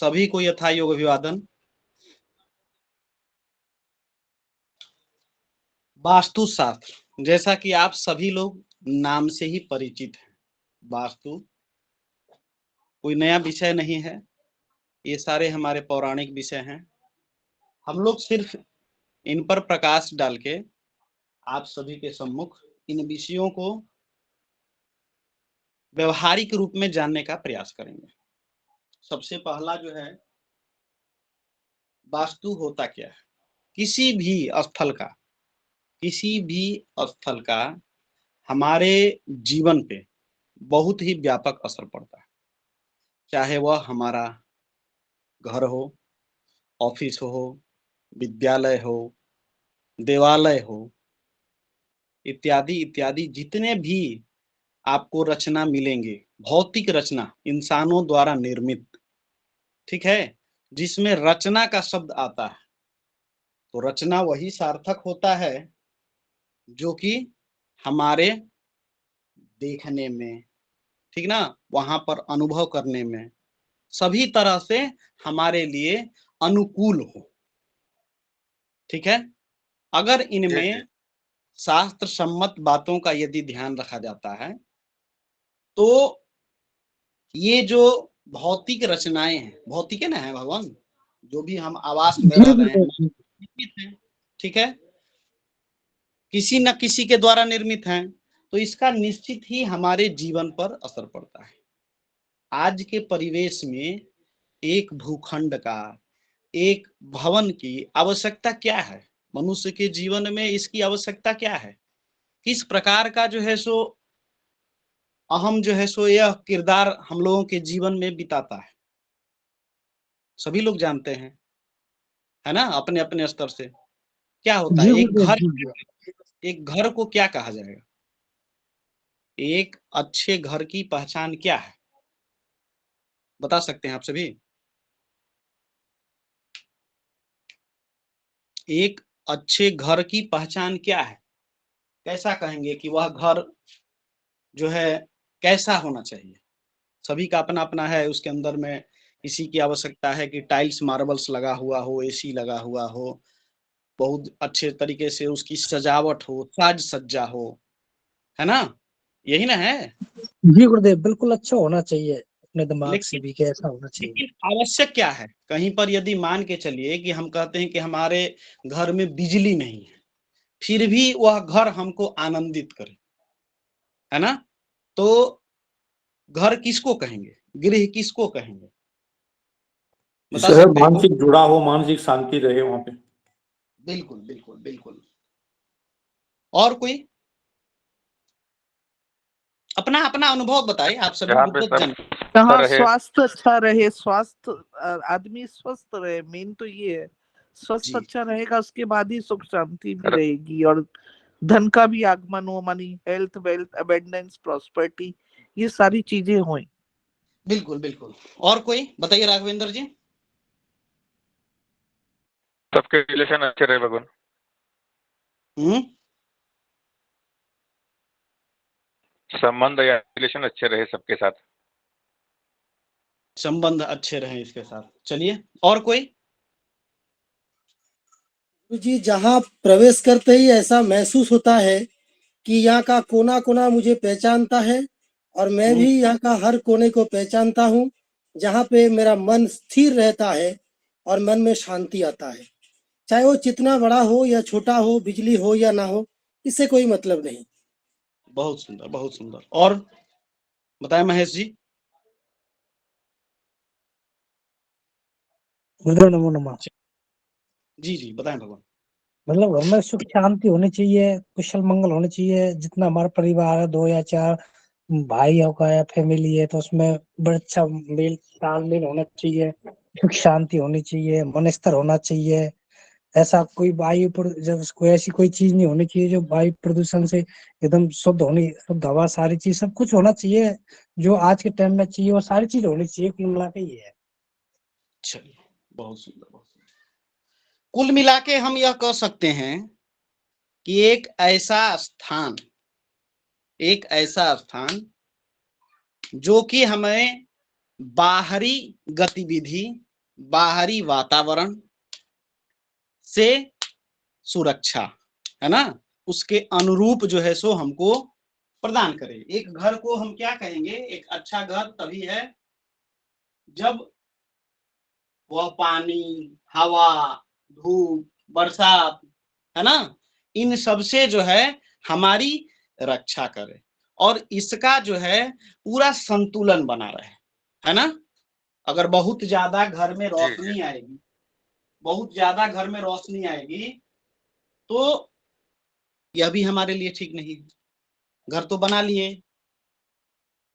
सभी को यथा योग अभिवादन। वास्तुशास्त्र, जैसा कि आप सभी लोग नाम से ही परिचित हैं, वास्तु कोई नया विषय नहीं है, ये सारे हमारे पौराणिक विषय हैं। हम लोग सिर्फ इन पर प्रकाश डाल के आप सभी के सम्मुख इन विषयों को व्यवहारिक रूप में जानने का प्रयास करेंगे। सबसे पहला जो है, वास्तु होता क्या है। किसी भी स्थल का हमारे जीवन पे बहुत ही व्यापक असर पड़ता है, चाहे वह हमारा घर हो, ऑफिस हो, विद्यालय हो, देवालय हो, इत्यादि इत्यादि जितने भी आपको रचना मिलेंगे, भौतिक रचना इंसानों द्वारा निर्मित, ठीक है, जिसमें रचना का शब्द आता है, तो रचना वही सार्थक होता है जो कि हमारे देखने में, ठीक ना, वहां पर अनुभव करने में सभी तरह से हमारे लिए अनुकूल हो। ठीक है, अगर इनमें शास्त्र सम्मत बातों का यदि ध्यान रखा जाता है तो ये जो भौतिक रचनाएं हैं, भौतिक है ना, है भगवान, जो भी हम आवास में रह रहे हैं, ठीक है, किसी न किसी के द्वारा निर्मित हैं, तो इसका निश्चित ही हमारे जीवन पर असर पड़ता है। आज के परिवेश में एक भूखंड का, एक भवन की आवश्यकता क्या है, मनुष्य के जीवन में इसकी आवश्यकता क्या है, किस प्रकार का जो है सो अहम जो है सो यह किरदार हम लोगों के जीवन में बिताता है, सभी लोग जानते हैं, है ना, अपने अपने स्तर से। क्या होता है एक घर को क्या कहा जाएगा, एक अच्छे घर की पहचान क्या है, बता सकते हैं आप सभी। एक अच्छे घर की पहचान क्या है, कैसा कहेंगे कि वह घर जो है कैसा होना चाहिए। सभी का अपना अपना है, उसके अंदर में किसी की आवश्यकता है कि टाइल्स मार्बल्स लगा हुआ हो, एसी लगा हुआ हो, बहुत अच्छे तरीके से उसकी सजावट हो, साज सज्जा हो, है ना, यही ना है। जी गुरुदेव, बिल्कुल अच्छा होना चाहिए, अपने दिमाग से भी कैसा होना चाहिए। लेकिन आवश्यक क्या है, कहीं पर यदि मान के चलिए कि हम कहते हैं कि हमारे घर में बिजली नहीं है, फिर भी वह घर हमको आनंदित करे, है ना, तो घर किसको कहेंगे, गृह किसको कहेंगे, बता सकते हैं? मानसिक जुड़ा हो, मानसिक शांति रहे वहां पे। बिल्कुल बिल्कुल बिल्कुल। और कोई अपना अपना अनुभव बताए, आप सभी जहाँ स्वास्थ्य अच्छा रहे, स्वास्थ्य आदमी स्वस्थ रहे, मेन तो ये है, स्वास्थ्य अच्छा रहेगा उसके बाद ही सुख शांति भी रहेगी और धन का भी आगमन हो, money, health, wealth, abundance, prosperity, ये सारी चीजें हों। बिल्कुल बिल्कुल। और कोई बताइए राघवेंद्र जी। सबके रिलेशन अच्छे रहे भगवान। संबंध या रिलेशन अच्छे रहे सबके साथ, संबंध अच्छे रहे इसके साथ। चलिए, और कोई जी, जहाँ प्रवेश करते ही ऐसा महसूस होता है कि यहाँ का कोना कोना मुझे पहचानता है और मैं भी यहाँ का हर कोने को पहचानता हूँ, जहाँ पे मेरा मन स्थिर रहता है और मन में शांति आता है, चाहे वो जितना बड़ा हो या छोटा हो, बिजली हो या ना हो, इससे कोई मतलब नहीं। बहुत सुंदर, बहुत सुंदर। और बताएं महेश जी। नमो नमः। जी जी बताएं भगवान। मतलब घर में सुख शांति होनी चाहिए, कुशल मंगल होनी चाहिए, जितना हमारा परिवार है, 2 या 4 भाई होगा या फैमिली है, तो उसमें बड़ा अच्छा मेल तालमेल होना चाहिए, सुख शांति होनी चाहिए, मन स्थिर होना चाहिए। ऐसा कोई वायु कोई ऐसी कोई चीज नहीं होनी चाहिए जो वायु प्रदूषण से एकदम शुद्ध हवा, सारी चीज सब कुछ होना चाहिए जो आज के टाइम में चाहिए, वो सारी चीज होनी चाहिए, कुल मिला के ये है। चलिए, बहुत सुंदर, बहुत सुंदर। कुल मिला के हम यह कह सकते हैं कि एक ऐसा स्थान जो कि हमें बाहरी गतिविधि बाहरी वातावरण से सुरक्षा, है ना, उसके अनुरूप जो है सो हमको प्रदान करे। एक घर को हम क्या कहेंगे, एक अच्छा घर तभी है जब वह पानी, हवा, धूप, बरसात, है ना, इन सब से जो है हमारी रक्षा करे और इसका जो है पूरा संतुलन बना रहे, है ना। अगर बहुत ज्यादा घर में रोशनी आएगी, बहुत ज्यादा घर में रोशनी आएगी तो यह भी हमारे लिए ठीक नहीं है। घर तो बना लिए,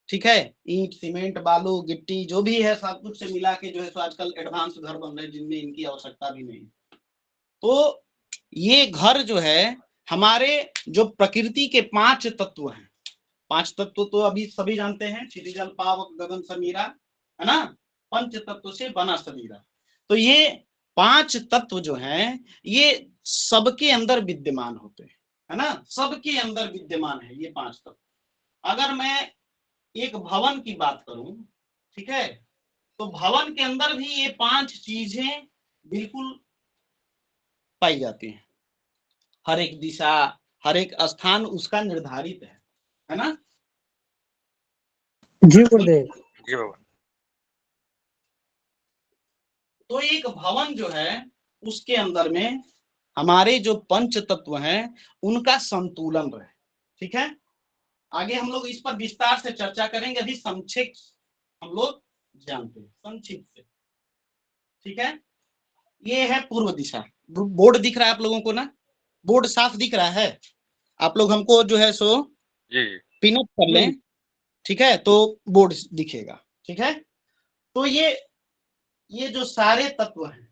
ठीक है, ईंट, सीमेंट, बालू, गिट्टी जो भी है सब कुछ से मिला के जो है सो आजकल एडवांस घर बन रहे हैं जिनमें इनकी आवश्यकता भी नहीं। तो ये घर जो है हमारे जो प्रकृति के 5 तत्व हैं, 5 तत्व तो अभी सभी जानते हैं, क्षिति जल पावक गगन समीरा, है ना, पंच तत्व से बना शरीरा। तो ये 5 तत्व जो हैं ये सबके अंदर विद्यमान होते हैं, है ना, सबके अंदर विद्यमान है ये 5 तत्व। अगर मैं एक भवन की बात करूं, ठीक है, तो भवन के अंदर भी ये 5 चीजें बिल्कुल पाई जाती हैं। हर एक दिशा, हर एक स्थान उसका निर्धारित है ना। जी गुरुदेव। जी बाबा। तो एक भवन जो है उसके अंदर में हमारे जो पंच तत्व हैं उनका संतुलन रहे, ठीक है। आगे हम लोग इस पर विस्तार से चर्चा करेंगे, अभी संक्षिप्त हम लोग जानते हैं, संक्षिप्त से, ठीक है। ये है पूर्व दिशा। बोर्ड दिख रहा है आप लोगों को ना, बोर्ड साफ दिख रहा है? आप लोग हमको जो है सो जी पिन अप कर लें, ठीक है, तो बोर्ड दिखेगा, ठीक है। तो ये जो सारे तत्व हैं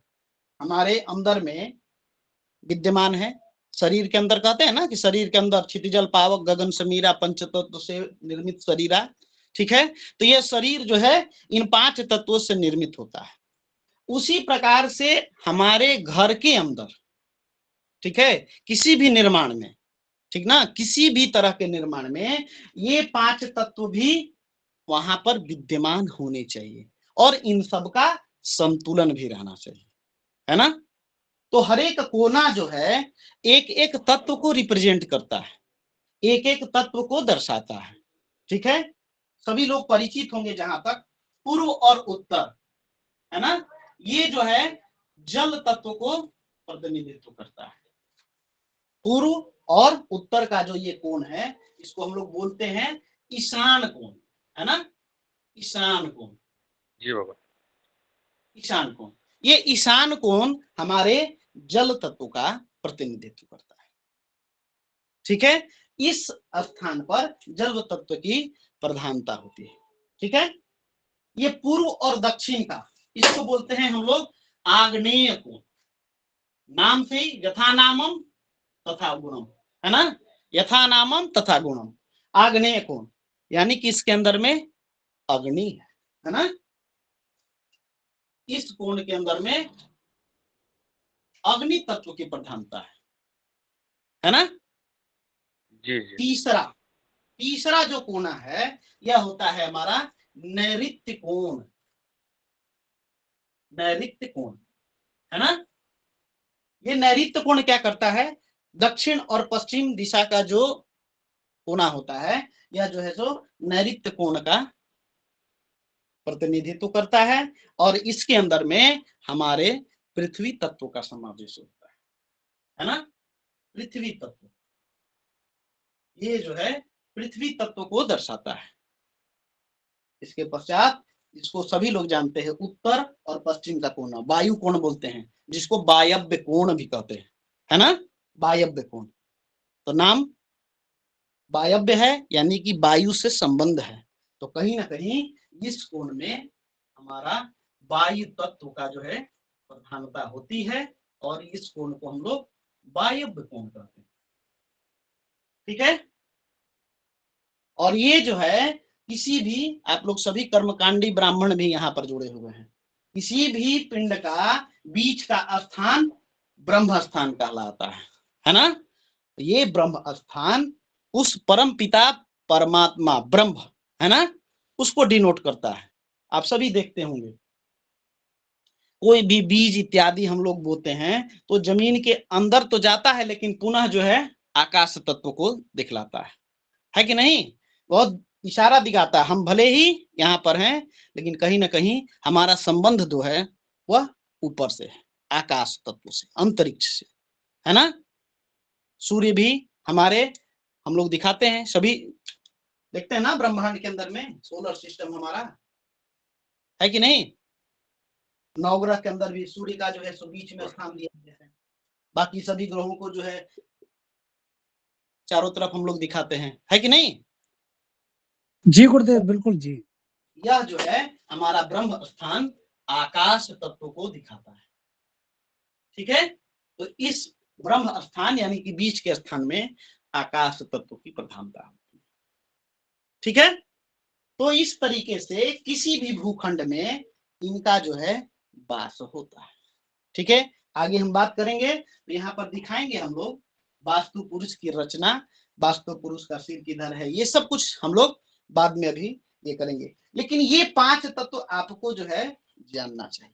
हमारे अंदर में विद्यमान है। शरीर के अंदर कहते हैं ना कि शरीर के अंदर क्षिति जल पावक गगन समीरा पंच तत्व से निर्मित शरीरा, ठीक है। तो ये शरीर जो है इन 5 तत्वों से निर्मित होता है। उसी प्रकार से हमारे घर के अंदर, ठीक है, किसी भी निर्माण में, ठीक ना, किसी भी तरह के निर्माण में ये 5 तत्व भी वहां पर विद्यमान होने चाहिए और इन सब का संतुलन भी रहना चाहिए, है ना। तो हर एक कोना जो है एक एक तत्व को रिप्रेजेंट करता है, एक एक तत्व को दर्शाता है, ठीक है। सभी लोग परिचित होंगे जहां तक पूर्व और उत्तर, है ना, ये जो है जल तत्व को प्रतिनिधित्व करता है। पूर्व और उत्तर का जो ये कोण है इसको हम लोग बोलते हैं ईशान कोण, है ना, ईशान कोण। जी बाबा। ईशान कोण, ये ईशान कोण हमारे जल तत्व का प्रतिनिधित्व करता है, ठीक है। इस स्थान पर जल तत्व की प्रधानता होती है, ठीक है। ये पूर्व और दक्षिण का, इसको बोलते हैं हम लोग आग्नेय कोण। नाम से यथा नामम तथा गुणम, है ना, यथा नामम तथा गुणम। आग्नेय कोण यानी कि इसके अंदर में अग्नि है ना, इस कोण के अंदर में अग्नि तत्व की प्रधानता है ना। जी जी। तीसरा जो कोना है यह होता है हमारा नैऋत्य कोण, नैऋत्य कोण, है ना। ये नैऋत्य कोण क्या करता है, दक्षिण और पश्चिम दिशा का जो कोना होता है यह जो है सो नैऋत्य कोण का प्रतिनिधित्व करता है और इसके अंदर में हमारे पृथ्वी तत्व का समावेश होता है ना। पृथ्वी तत्व, ये जो है पृथ्वी तत्व को दर्शाता है। इसके पश्चात इसको सभी लोग जानते हैं उत्तर और पश्चिम का कोना, वायु कोण बोलते हैं, जिसको वायव्य कोण भी कहते हैं, है ना, वायव्य कोण। तो नाम वायव्य है यानी कि वायु से संबंध है, तो कहीं ना कहीं इस कोण में हमारा वायु तत्व का जो है प्रधानता होती है और इस कोण को हम लोग वायव्य कोण कहते हैं, ठीक है। और ये जो है किसी भी, आप लोग सभी कर्मकांडी ब्राह्मण भी यहाँ पर जुड़े हुए हैं, किसी भी पिंड का बीच का स्थान ब्रह्म स्थान कहलाता है ना। ये ब्रह्म स्थान उस परम पिता परमात्मा ब्रह्म, है ना, उसको डिनोट करता है। आप सभी देखते होंगे कोई भी बीज इत्यादि हम लोग बोते हैं तो जमीन के अंदर तो जाता है, लेकिन पुनः जो है आकाश तत्व को दिखलाता है कि नहीं? बहुत इशारा दिखाता है, हम भले ही यहाँ पर हैं लेकिन कहीं ना कहीं हमारा संबंध जो है वह ऊपर से है, आकाश तत्व से, अंतरिक्ष से, है ना? सूर्य भी हमारे, हम लोग दिखाते हैं, सभी देखते हैं ना ब्रह्मांड के अंदर में, सोलर सिस्टम हमारा है कि नहीं? नवग्रह के अंदर भी सूर्य का जो है सो बीच में स्थान दिया गया है, बाकी सभी ग्रहों को जो है चारों तरफ हम लोग दिखाते हैं, है कि नहीं? जी गुरुदेव, बिल्कुल जी। यह जो है हमारा ब्रह्म स्थान आकाश तत्व को दिखाता है, ठीक है? तो इस ब्रह्म स्थान यानी कि बीच के स्थान में आकाश तत्व की प्रधानता होती है, ठीक है? तो इस तरीके से किसी भी भूखंड में इनका जो है वास होता है, ठीक है? आगे हम बात करेंगे तो यहाँ पर दिखाएंगे हम लोग वास्तु पुरुष की रचना, वास्तु पुरुष का सिर किधर है, ये सब कुछ हम लोग बाद में अभी ये करेंगे, लेकिन ये 5 तत्व आपको जो है जानना चाहिए,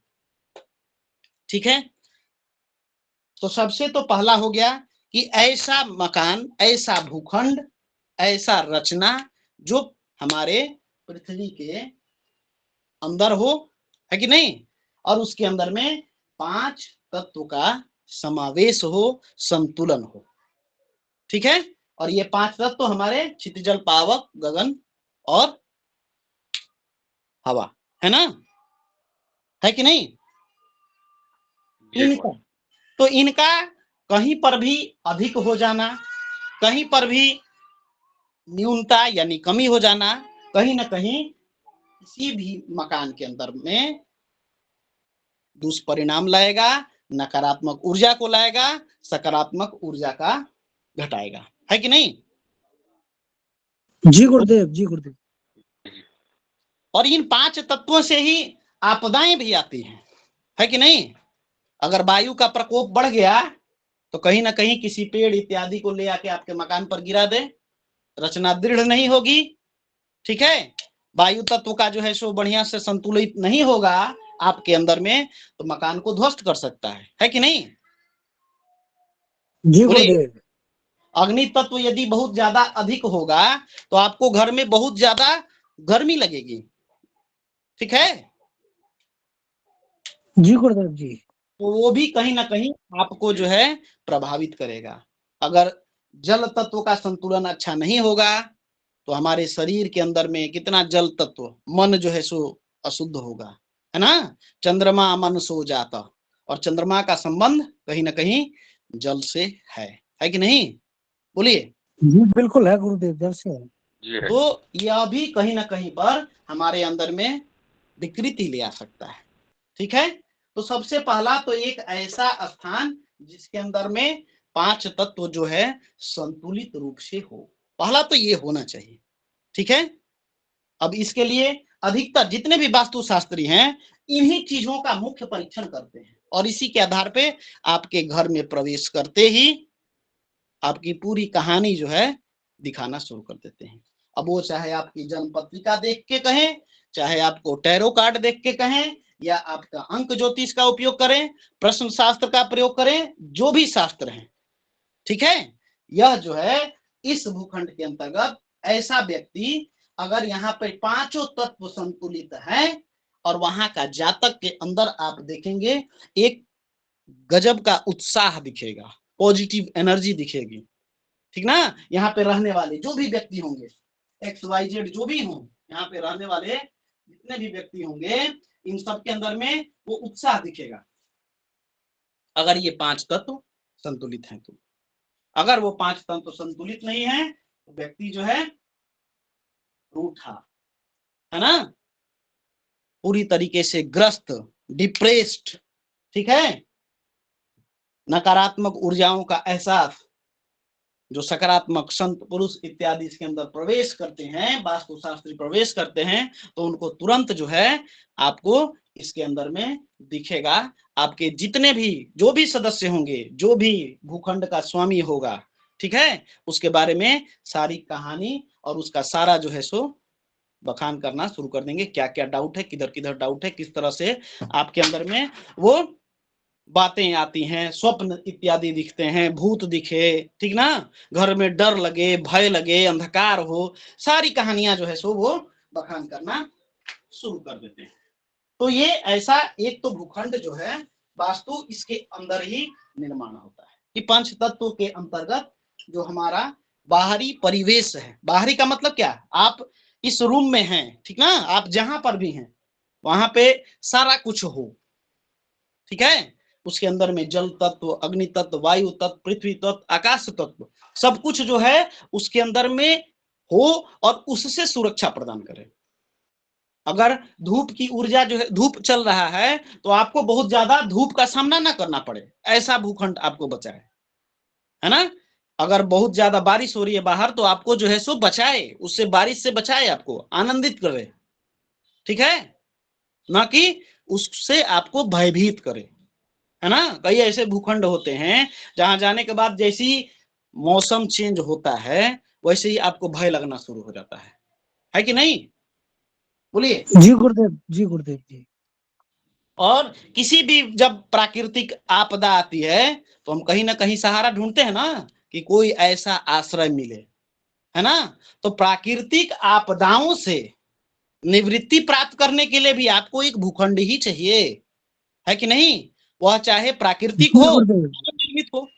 ठीक है? तो सबसे तो पहला हो गया कि ऐसा मकान, ऐसा भूखंड, ऐसा रचना जो हमारे पृथ्वी के अंदर हो, है कि नहीं? और उसके अंदर में 5 तत्व का समावेश हो, संतुलन हो, ठीक है? और ये 5 तत्व हमारे क्षितिजल, पावक, गगन और हवा, है ना? है कि नहीं? इनका तो इनका कहीं पर भी अधिक हो जाना, कहीं पर भी न्यूनता यानी कमी हो जाना, कहीं ना कहीं किसी भी मकान के अंदर में दुष्परिणाम लाएगा, नकारात्मक ऊर्जा को लाएगा, सकारात्मक ऊर्जा का घटाएगा, है कि नहीं? जी गुरुदेव, जी गुरुदेव। और इन 5 तत्वों से ही आपदाएं भी आती हैं, है कि नहीं? अगर वायु का प्रकोप बढ़ गया तो कहीं ना कहीं किसी पेड़ इत्यादि को ले आके आपके मकान पर गिरा दे, रचना दृढ़ नहीं होगी, ठीक है? वायु तत्व का जो है सो बढ़िया से संतुलित नहीं होगा आपके अंदर में, तो मकान को ध्वस्त कर सकता है कि नहीं? जी गुरुदेव। अग्नि तत्व यदि बहुत ज्यादा अधिक होगा तो आपको घर में बहुत ज्यादा गर्मी लगेगी, ठीक है? जी गुरुदेव जी। तो वो भी कहीं ना कहीं आपको जो है प्रभावित करेगा। अगर जल तत्व का संतुलन अच्छा नहीं होगा तो हमारे शरीर के अंदर में कितना जल तत्व, मन जो है सो अशुद्ध होगा, है ना? चंद्रमा मन सो जाता, और चंद्रमा का संबंध कहीं ना कहीं जल से है कि नहीं? बोलिए। जी बिल्कुल है गुरुदेव, जल से है। तो यह भी कहीं ना कहीं पर हमारे अंदर में विकृति ले आ सकता है, ठीक है? तो सबसे पहला तो एक ऐसा स्थान जिसके अंदर में 5 तत्व जो है संतुलित रूप से हो, पहला तो ये होना चाहिए, ठीक है? अब इसके लिए अधिकतर जितने भी वास्तुशास्त्री हैं इन्हीं चीजों का मुख्य परीक्षण करते हैं, और इसी के आधार पे आपके घर में प्रवेश करते ही आपकी पूरी कहानी जो है दिखाना शुरू कर देते हैं। अब वो चाहे आपकी जन्म पत्रिका देख के कहें, चाहे आपको टैरो कार्ड देख के कहें, या आपका अंक ज्योतिष का उपयोग करें, प्रश्न शास्त्र का प्रयोग करें, जो भी शास्त्र है, ठीक है? यह जो है इस भूखंड के अंतर्गत ऐसा व्यक्ति, अगर यहाँ पे 5 तत्व संतुलित है और वहां का जातक के अंदर आप देखेंगे एक गजब का उत्साह दिखेगा, पॉजिटिव एनर्जी दिखेगी, ठीक ना? यहाँ पे रहने वाले जो भी व्यक्ति होंगे, XYZ जो भी हों, यहाँ पे रहने वाले जितने भी व्यक्ति होंगे, इन सब के अंदर में वो उत्साह दिखेगा अगर ये 5 तत्व संतुलित हैं तो। अगर वो 5 तत्व संतुलित नहीं है तो व्यक्ति जो है रूठा, है ना, पूरी तरीके से ग्रस्त, डिप्रेस्ड, ठीक है? नकारात्मक ऊर्जाओं का एहसास, जो सकारात्मक संत पुरुष इत्यादि इसके अंदर प्रवेश करते हैं, वास्तुशास्त्री प्रवेश करते हैं, तो उनको तुरंत जो है आपको इसके अंदर में दिखेगा। आपके जितने भी जो भी सदस्य होंगे, जो भी भूखंड का स्वामी होगा, ठीक है, उसके बारे में सारी कहानी और उसका सारा जो है सो बखान करना शुरू कर देंगे, क्या क्या डाउट है, किधर किधर डाउट है, किस तरह से आपके अंदर में वो बातें आती हैं, स्वप्न इत्यादि दिखते हैं, भूत दिखे, ठीक ना, घर में डर लगे, भय लगे, अंधकार हो, सारी कहानियां जो है सो वो बखान करना शुरू कर देते हैं। तो ये ऐसा एक तो भूखंड जो है वास्तु इसके अंदर ही निर्माण होता है कि पंच तत्व के अंतर्गत जो हमारा बाहरी परिवेश है, बाहरी का मतलब क्या, आप इस रूम में हैं, ठीक ना, आप जहां पर भी हैं वहां पे सारा कुछ हो, ठीक है, उसके अंदर में जल तत्व, अग्नि तत्व, वायु तत्व, पृथ्वी तत्व, आकाश तत्व, सब कुछ जो है उसके अंदर में हो और उससे सुरक्षा प्रदान करे। अगर धूप की ऊर्जा जो है, धूप चल रहा है तो आपको बहुत ज्यादा धूप का सामना ना करना पड़े, ऐसा भूखंड आपको बचाए, है ना। अगर बहुत ज्यादा बारिश हो रही है बाहर तो आपको जो है सो बचाए, उससे बारिश से बचाए, आपको आनंदित करे, ठीक है, ना कि उससे आपको भयभीत करे, है ना। कई ऐसे भूखंड होते हैं जहां जाने के बाद जैसी मौसम चेंज होता है वैसे ही आपको भय लगना शुरू हो जाता है कि नहीं, बोलिए। जी गुरुदेव, जी गुरुदेव जी। और किसी भी जब प्राकृतिक आपदा आती है तो हम कहीं ना कहीं सहारा ढूंढते हैं ना कि कोई ऐसा आश्रय मिले, है ना। तो प्राकृतिक आपदाओं से निवृत्ति प्राप्त करने के लिए भी आपको एक भूखंड ही चाहिए, है कि नहीं, वह चाहे प्राकृतिक जी हो गुरुदेव। निर्मित हो।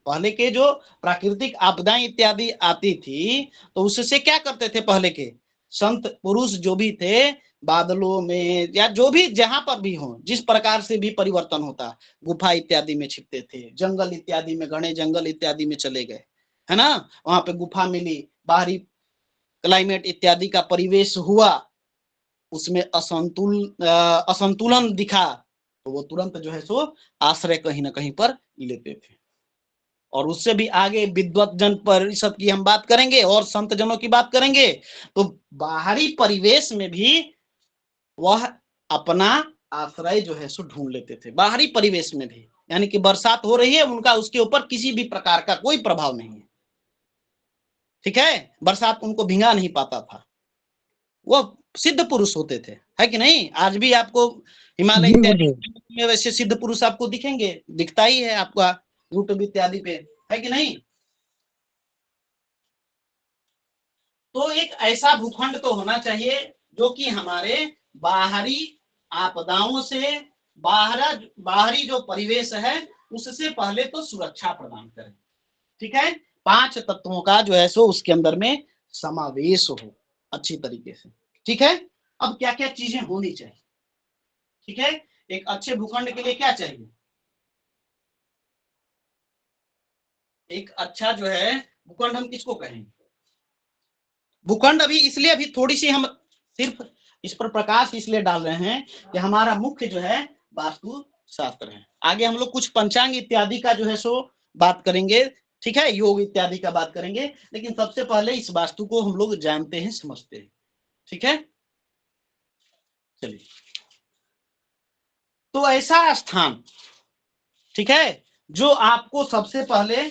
पहले के जो प्राकृतिक आपदाएं इत्यादि आती थी तो उससे क्या करते थे, पहले के संत पुरुष जो भी थे, बादलों में या जो भी जहां पर भी हो, जिस प्रकार से भी परिवर्तन होता, गुफा इत्यादि में छिपते थे, जंगल इत्यादि में, घने जंगल इत्यादि में चले गए, है ना, वहां पे गुफा मिली, बाहरी क्लाइमेट इत्यादि का परिवेश हुआ, उसमें असंतुलन दिखा तो वो तुरंत जो है सो आश्रय कहीं ना कहीं पर लेते थे। और उससे भी आगे विद्वत जन परिषद की हम बात करेंगे और संत जनों की बात करेंगे तो बाहरी परिवेश में भी वह अपना आश्रय जो है सो ढूंढ लेते थे, बाहरी परिवेश में भी, यानी कि बरसात हो रही है उनका उसके ऊपर किसी भी प्रकार का कोई प्रभाव नहीं है, ठीक है, बरसात उनको भिंगा नहीं पाता था, वो सिद्ध पुरुष होते थे, है कि नहीं। आज भी आपको हिमालय जी इत्यादि गुरुदेव। में वैसे सिद्ध पुरुष आपको दिखेंगे, दिखता ही है आपका यूट्यूब इत्यादि पे, है कि नहीं। तो एक ऐसा भूखंड तो होना चाहिए जो कि हमारे बाहरी आपदाओं से, बाहरी जो परिवेश है उससे पहले तो सुरक्षा प्रदान करे, ठीक है, पांच तत्वों का जो है सो उसके अंदर में समावेश हो अच्छी तरीके से, ठीक है। अब क्या क्या चीजें होनी चाहिए, ठीक है, एक अच्छे भूखंड के लिए क्या चाहिए, एक अच्छा जो है भूखंड हम किसको कहेंगे, भूखंड अभी थोड़ी सी हम सिर्फ इस पर प्रकाश इसलिए डाल रहे हैं कि हमारा मुख्य जो है वास्तु शास्त्र है। आगे हम लोग कुछ पंचांग इत्यादि का जो है सो बात करेंगे, ठीक है, योग इत्यादि का बात करेंगे, लेकिन सबसे पहले इस वास्तु को हम लोग जानते हैं, समझते हैं, ठीक है। चलिए, तो ऐसा स्थान, ठीक है, जो आपको सबसे पहले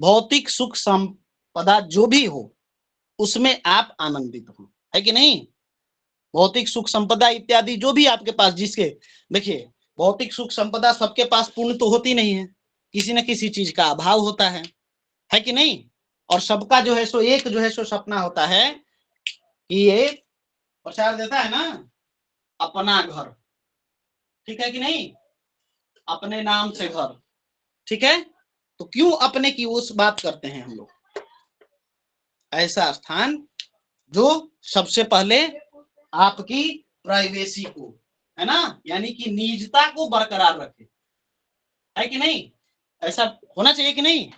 भौतिक सुख संपदा जो भी हो उसमें आप आनंदित हो, है कि नहीं। भौतिक सुख संपदा इत्यादि जो भी आपके पास, जिसके, देखिए भौतिक सुख संपदा सबके पास पूर्ण तो होती नहीं है, किसी न किसी चीज का अभाव होता है कि नहीं। और सबका जो है सो एक जो है सो सपना होता है कि ये प्रचार देता है ना, अपना घर, ठीक है कि नहीं, अपने नाम से घर, ठीक है। तो क्यों अपने की उस बात करते हैं हम लोग, ऐसा स्थान जो सबसे पहले आपकी प्राइवेसी को, है ना, यानी कि निजता को बरकरार रखे, है कि नहीं, ऐसा होना चाहिए कि नहीं।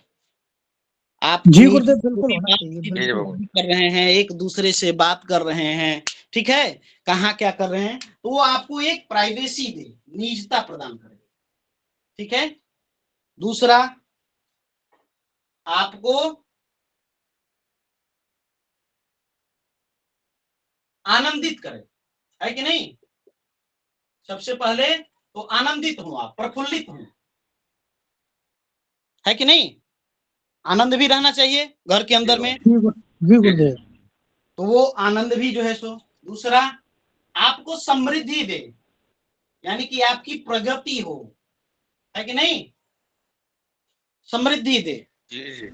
आप जी गुरुदेव, बिल्कुल होना चाहिए, जी बिल्कुल। बाबू। कर रहे हैं, एक दूसरे से बात कर रहे हैं, ठीक है, कहाँ क्या कर रहे हैं, तो वो आपको एक प्राइवेसी दे, निजता प्रदान करे, ठीक है। दूसरा, आपको आनंदित करे, है कि नहीं, सबसे पहले तो आनंदित हो आप, प्रफुल्लित हो, है कि नहीं, आनंद भी रहना चाहिए घर के अंदर में, जी गुरुदेव। तो वो आनंद भी जो है सो। दूसरा, आपको समृद्धि दे, यानी कि आपकी प्रगति हो, है कि नहीं, समृद्धि दे। जी जी।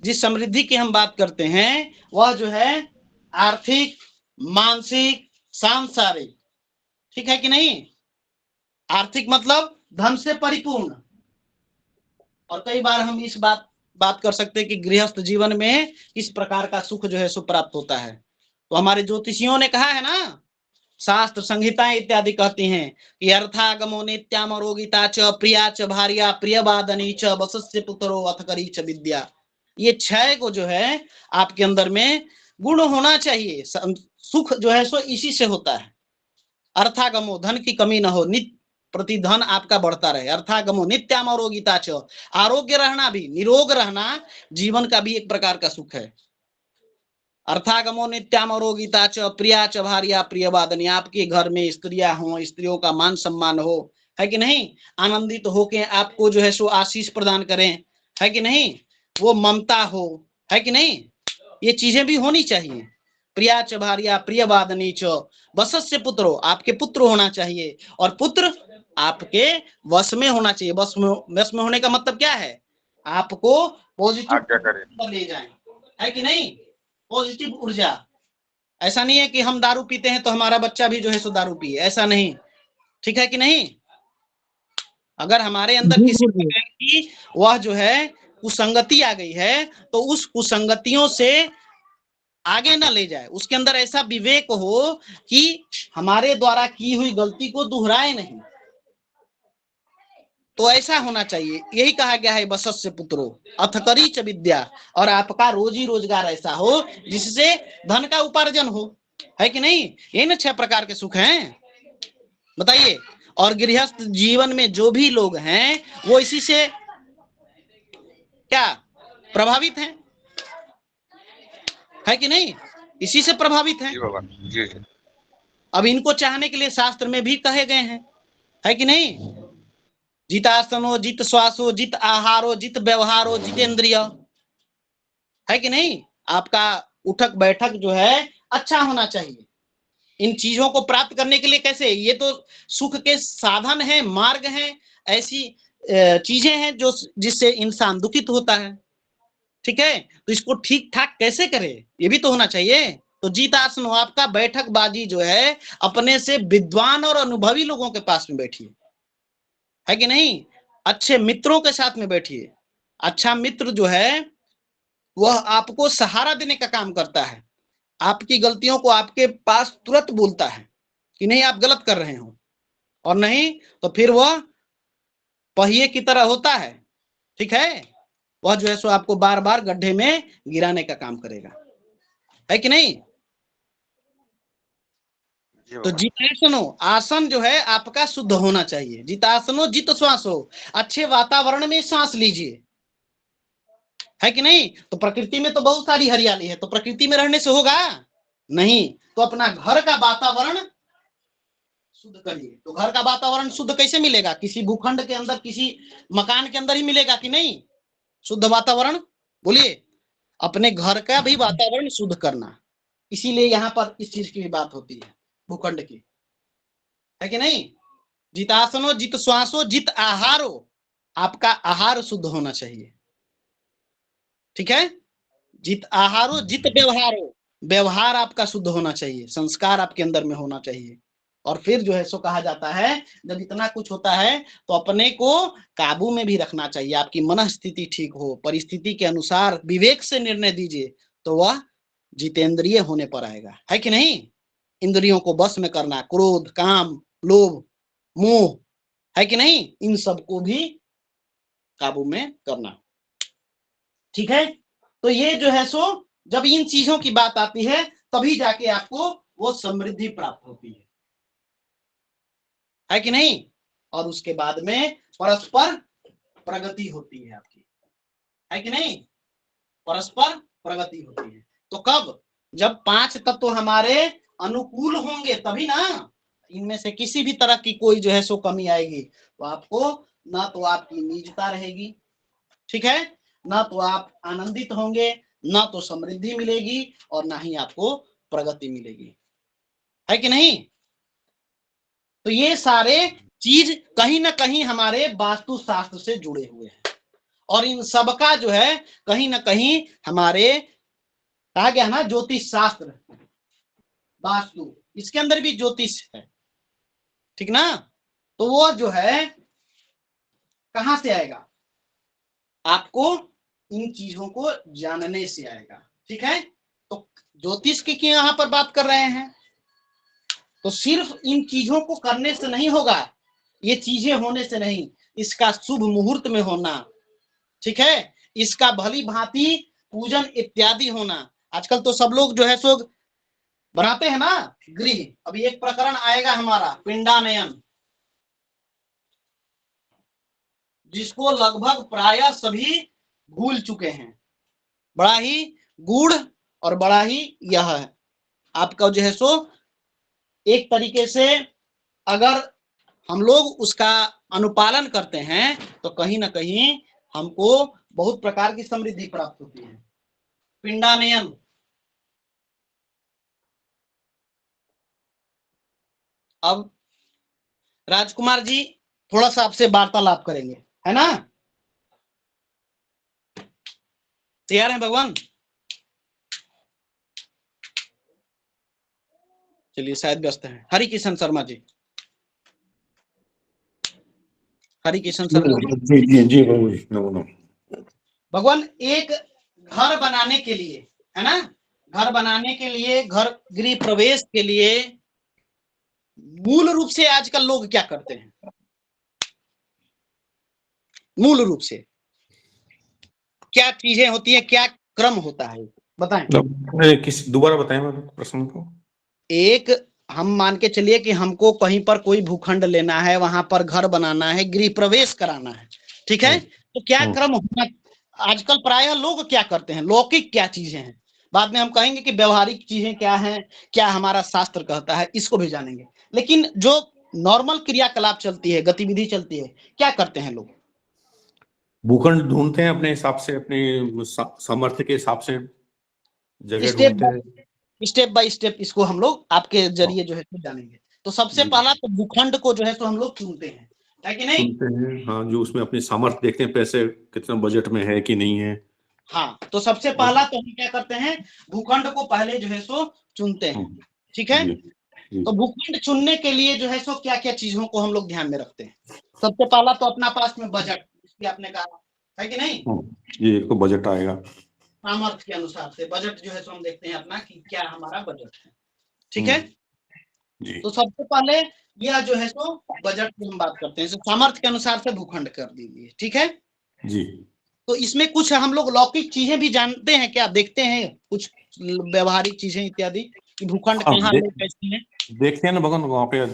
जिस समृद्धि की हम बात करते हैं वह जो है आर्थिक, मानसिक, सांसारिक, ठीक है कि नहीं। आर्थिक मतलब धन से परिपूर्ण, और कई बार हम इस बात कर सकते हैं कि गृहस्थ जीवन में किस प्रकार का सुख जो है सो प्राप्त होता है। तो हमारे ज्योतिषियों ने कहा है ना, शास्त्र संहिताएं इत्यादि कहती हैं कि अर्थागमो नित्यामरोगिता च प्रिया च भार्या प्रियवादनी च वसस्य पुत्रो अथकरी च विद्या। ये 6 को जो है आपके अंदर में गुण होना चाहिए। सुख जो है सो इसी से होता है। अर्थागमो, धन की कमी न हो, नित्य प्रति धन आपका बढ़ता रहे। अर्थागमो नित्यामरोगिता च, आरोग्य रहना भी, निरोग रहना जीवन का भी एक प्रकार का सुख है। अर्थागमो नित्यामरोगिता च प्रिया च भार्या प्रियवादनी, आपके घर में स्त्रियां हो, स्त्रियों का मान सम्मान हो, है कि नहीं, आनंदित होके आपको जो है सो आशीष प्रदान करें, है कि नहीं, वो ममता हो, है कि नहीं, ये चीजें भी होनी चाहिए। प्रिया च भार्या प्रियवादनी च वसस्य पुत्रो, आपके पुत्र होना चाहिए, और पुत्र आपके वश में होना चाहिए। वश में होने का मतलब क्या है, आपको आज्ञा करे। पॉजिटिव ले जाए, है कि नहीं, पॉजिटिव ऊर्जा। ऐसा नहीं है कि हम दारू पीते हैं तो हमारा बच्चा भी जो है सो दारू पिए, ऐसा नहीं, ठीक है कि नहीं। अगर हमारे अंदर किसी प्रकार की वह जो है कुसंगति आ गई है तो उस कुसंगतियों से आगे न ले जाए, उसके अंदर ऐसा विवेक हो कि हमारे द्वारा की हुई गलती को दोहराए नहीं, तो ऐसा होना चाहिए। यही कहा गया है वसस्य पुत्रो अथकरी च विद्या, और आपका रोजी रोजगार ऐसा हो जिससे धन का उपार्जन हो, है कि नहीं। ये ना 6 प्रकार के सुख हैं, बताइए। और गृहस्थ जीवन में जो भी लोग हैं वो इसी से क्या प्रभावित हैं, है कि नहीं, इसी से प्रभावित हैं। जी बाबा जी जी। अब इनको चाहने के लिए शास्त्र में भी कहे गए हैं, है कि नहीं। जितासनो, जित श्वासो, जित आहारो, जित व्यवहारो, जितेंद्रिय, है कि नहीं। आपका उठक बैठक जो है अच्छा होना चाहिए। इन चीजों को प्राप्त करने के लिए कैसे, ये तो सुख के साधन हैं, मार्ग हैं, ऐसी चीजें हैं जो जिससे इंसान दुखित होता है, ठीक है। तो इसको ठीक ठाक कैसे करे, ये भी तो होना चाहिए। तो जीतासन, आपका बैठक बाजी जो है अपने से विद्वान और अनुभवी लोगों के पास में बैठिए, है कि नहीं। अच्छे मित्रों के साथ में बैठिए। अच्छा मित्र जो है वह आपको सहारा देने का काम करता है, आपकी गलतियों को आपके पास तुरंत बोलता है कि नहीं आप गलत कर रहे हो, और नहीं तो फिर वह पहिए की तरह होता है, ठीक है। वह जो है सो आपको बार बार गड्ढे में गिराने का काम करेगा, है कि नहीं। तो जितासनो, आसन जो है आपका शुद्ध होना चाहिए। जितासनो जित श्वासो, अच्छे वातावरण में सांस लीजिए, है कि नहीं। तो प्रकृति में तो बहुत सारी हरियाली है, तो प्रकृति में रहने से होगा नहीं, तो अपना घर का वातावरण शुद्ध करिए। तो घर का वातावरण शुद्ध कैसे मिलेगा, किसी भूखंड के अंदर, किसी मकान के अंदर ही मिलेगा कि नहीं शुद्ध वातावरण, बोलिए। अपने घर का भी वातावरण शुद्ध करना, इसीलिए यहाँ पर इस चीज की भी बात होती है, भूखंड की, है कि नहीं। जितासनो, जित श्वासो, जित आहारो, आपका आहार शुद्ध होना चाहिए, ठीक है। जित आहारो, जित व्यवहारो, व्यवहार आपका शुद्ध होना चाहिए, संस्कार आपके अंदर में होना चाहिए। और फिर जो है सो कहा जाता है जब इतना कुछ होता है तो अपने को काबू में भी रखना चाहिए। आपकी मन स्थिति ठीक हो, परिस्थिति के अनुसार विवेक से निर्णय दीजिए, तो वह जितेंद्रिय होने पर आएगा, है कि नहीं। इंद्रियों को बस में करना, क्रोध, काम, लोभ, मोह, है कि नहीं, इन सबको भी काबू में करना, ठीक है। तो ये जो है सो जब इन चीजों की बात आती है तभी जाके आपको वो समृद्धि प्राप्त होती है कि नहीं। और उसके बाद में परस्पर प्रगति होती है आपकी, है कि नहीं, परस्पर प्रगति होती है। तो कब, जब 5 तत्व हमारे अनुकूल होंगे तभी ना, इनमें से किसी भी तरह की कोई जो है सो कमी आएगी तो आपको ना तो आपकी निजता रहेगी, ठीक है, ना तो आप आनंदित होंगे, ना तो समृद्धि मिलेगी और ना ही आपको प्रगति मिलेगी, है कि नहीं। तो ये सारे चीज कहीं ना कहीं हमारे वास्तु शास्त्र से जुड़े हुए हैं और इन सबका जो है कहीं ना कहीं हमारे कहा गया ना ज्योतिष शास्त्र, वास्तु, इसके अंदर भी ज्योतिष है, ठीक ना। तो वो जो है कहां से आएगा, आपको इन चीजों को जानने से आएगा, ठीक है। तो ज्योतिष की क्यों यहां पर बात कर रहे हैं, तो सिर्फ इन चीजों को करने से नहीं होगा, ये चीजें होने से नहीं, इसका शुभ मुहूर्त में होना, ठीक है, इसका भली भांति पूजन इत्यादि होना। आजकल तो सब लोग जो है सो बनाते हैं ना गृह। अभी एक प्रकरण आएगा हमारा पिंडानयन, जिसको लगभग प्रायः सभी भूल चुके हैं। बड़ा ही गूढ़ और बड़ा ही यह है आपका जो है सो एक तरीके से अगर हम लोग उसका अनुपालन करते हैं तो कहीं ना कहीं हमको बहुत प्रकार की समृद्धि प्राप्त होती है। पिंडानयन, अब राजकुमार जी थोड़ा सा आपसे वार्तालाप करेंगे, है ना, तैयार हैं भगवान। चलिए शायद व्यस्त हैं। हरि किशन शर्मा जी, हरि किशन शर्मा जी। जी बाबू जी, नो। भगवान एक घर बनाने के लिए, है ना, घर बनाने के लिए, घर गृह प्रवेश के लिए मूल रूप से आजकल लोग क्या करते हैं, मूल रूप से क्या चीजें होती है, क्या क्रम होता है, बताएं। दोबारा बताएं प्रश्न को। एक हम मान के चलिए कि हमको कहीं पर कोई भूखंड लेना है, वहां पर घर बनाना है, गृह प्रवेश कराना है, ठीक है। तो क्या क्रम होना, आजकल प्रायः लोग क्या करते हैं, लौकिक क्या चीजें हैं, बाद में हम कहेंगे कि व्यवहारिक चीजें क्या हैं, क्या हमारा शास्त्र कहता है, इसको भी जानेंगे। लेकिन जो नॉर्मल क्रियाकलाप चलती है, गतिविधि चलती है, क्या करते हैं लोग, भूखंड ढूंढते हैं अपने हिसाब से, अपने सामर्थ्य के हिसाब से जगह ढूंढते हैं। स्टेप बाय स्टेप इसको हम लोग आपके जरिए जो है तो जानेंगे। तो सबसे पहला तो भूखंड को जो है तो हम लोग चुनते हैं, है कि नहीं, चुनते हैं, हाँ, जो उसमें अपनी सामर्थ्य देखते हैं, पैसे कितना बजट में है कि नहीं है। हाँ, तो सबसे पहला तो हम क्या करते हैं, भूखंड को पहले जो है सो चुनते हैं, ठीक है। तो भूखंड चुनने के लिए जो है सो क्या क्या चीजों को हम लोग ध्यान में रखते हैं। सबसे पहला तो अपना पास में बजट, इसलिए आपने कहा है कि नहीं, ये एक तो बजट आएगा, सामर्थ्य के अनुसार से बजट जो है सो हम देखते हैं अपना कि क्या हमारा बजट है, ठीक है। तो सबसे पहले यह जो है सो बजट की हम बात करते हैं, सामर्थ्य के अनुसार से भूखंड कर दीजिए, ठीक है जी। तो इसमें कुछ हम लोग लौकिक चीजें भी जानते हैं, क्या देखते हैं कुछ व्यवहारिक चीजें इत्यादि कि भूखंड कहाँ कैसे हैं, देखते हैं ना भगवान, वहाँ पे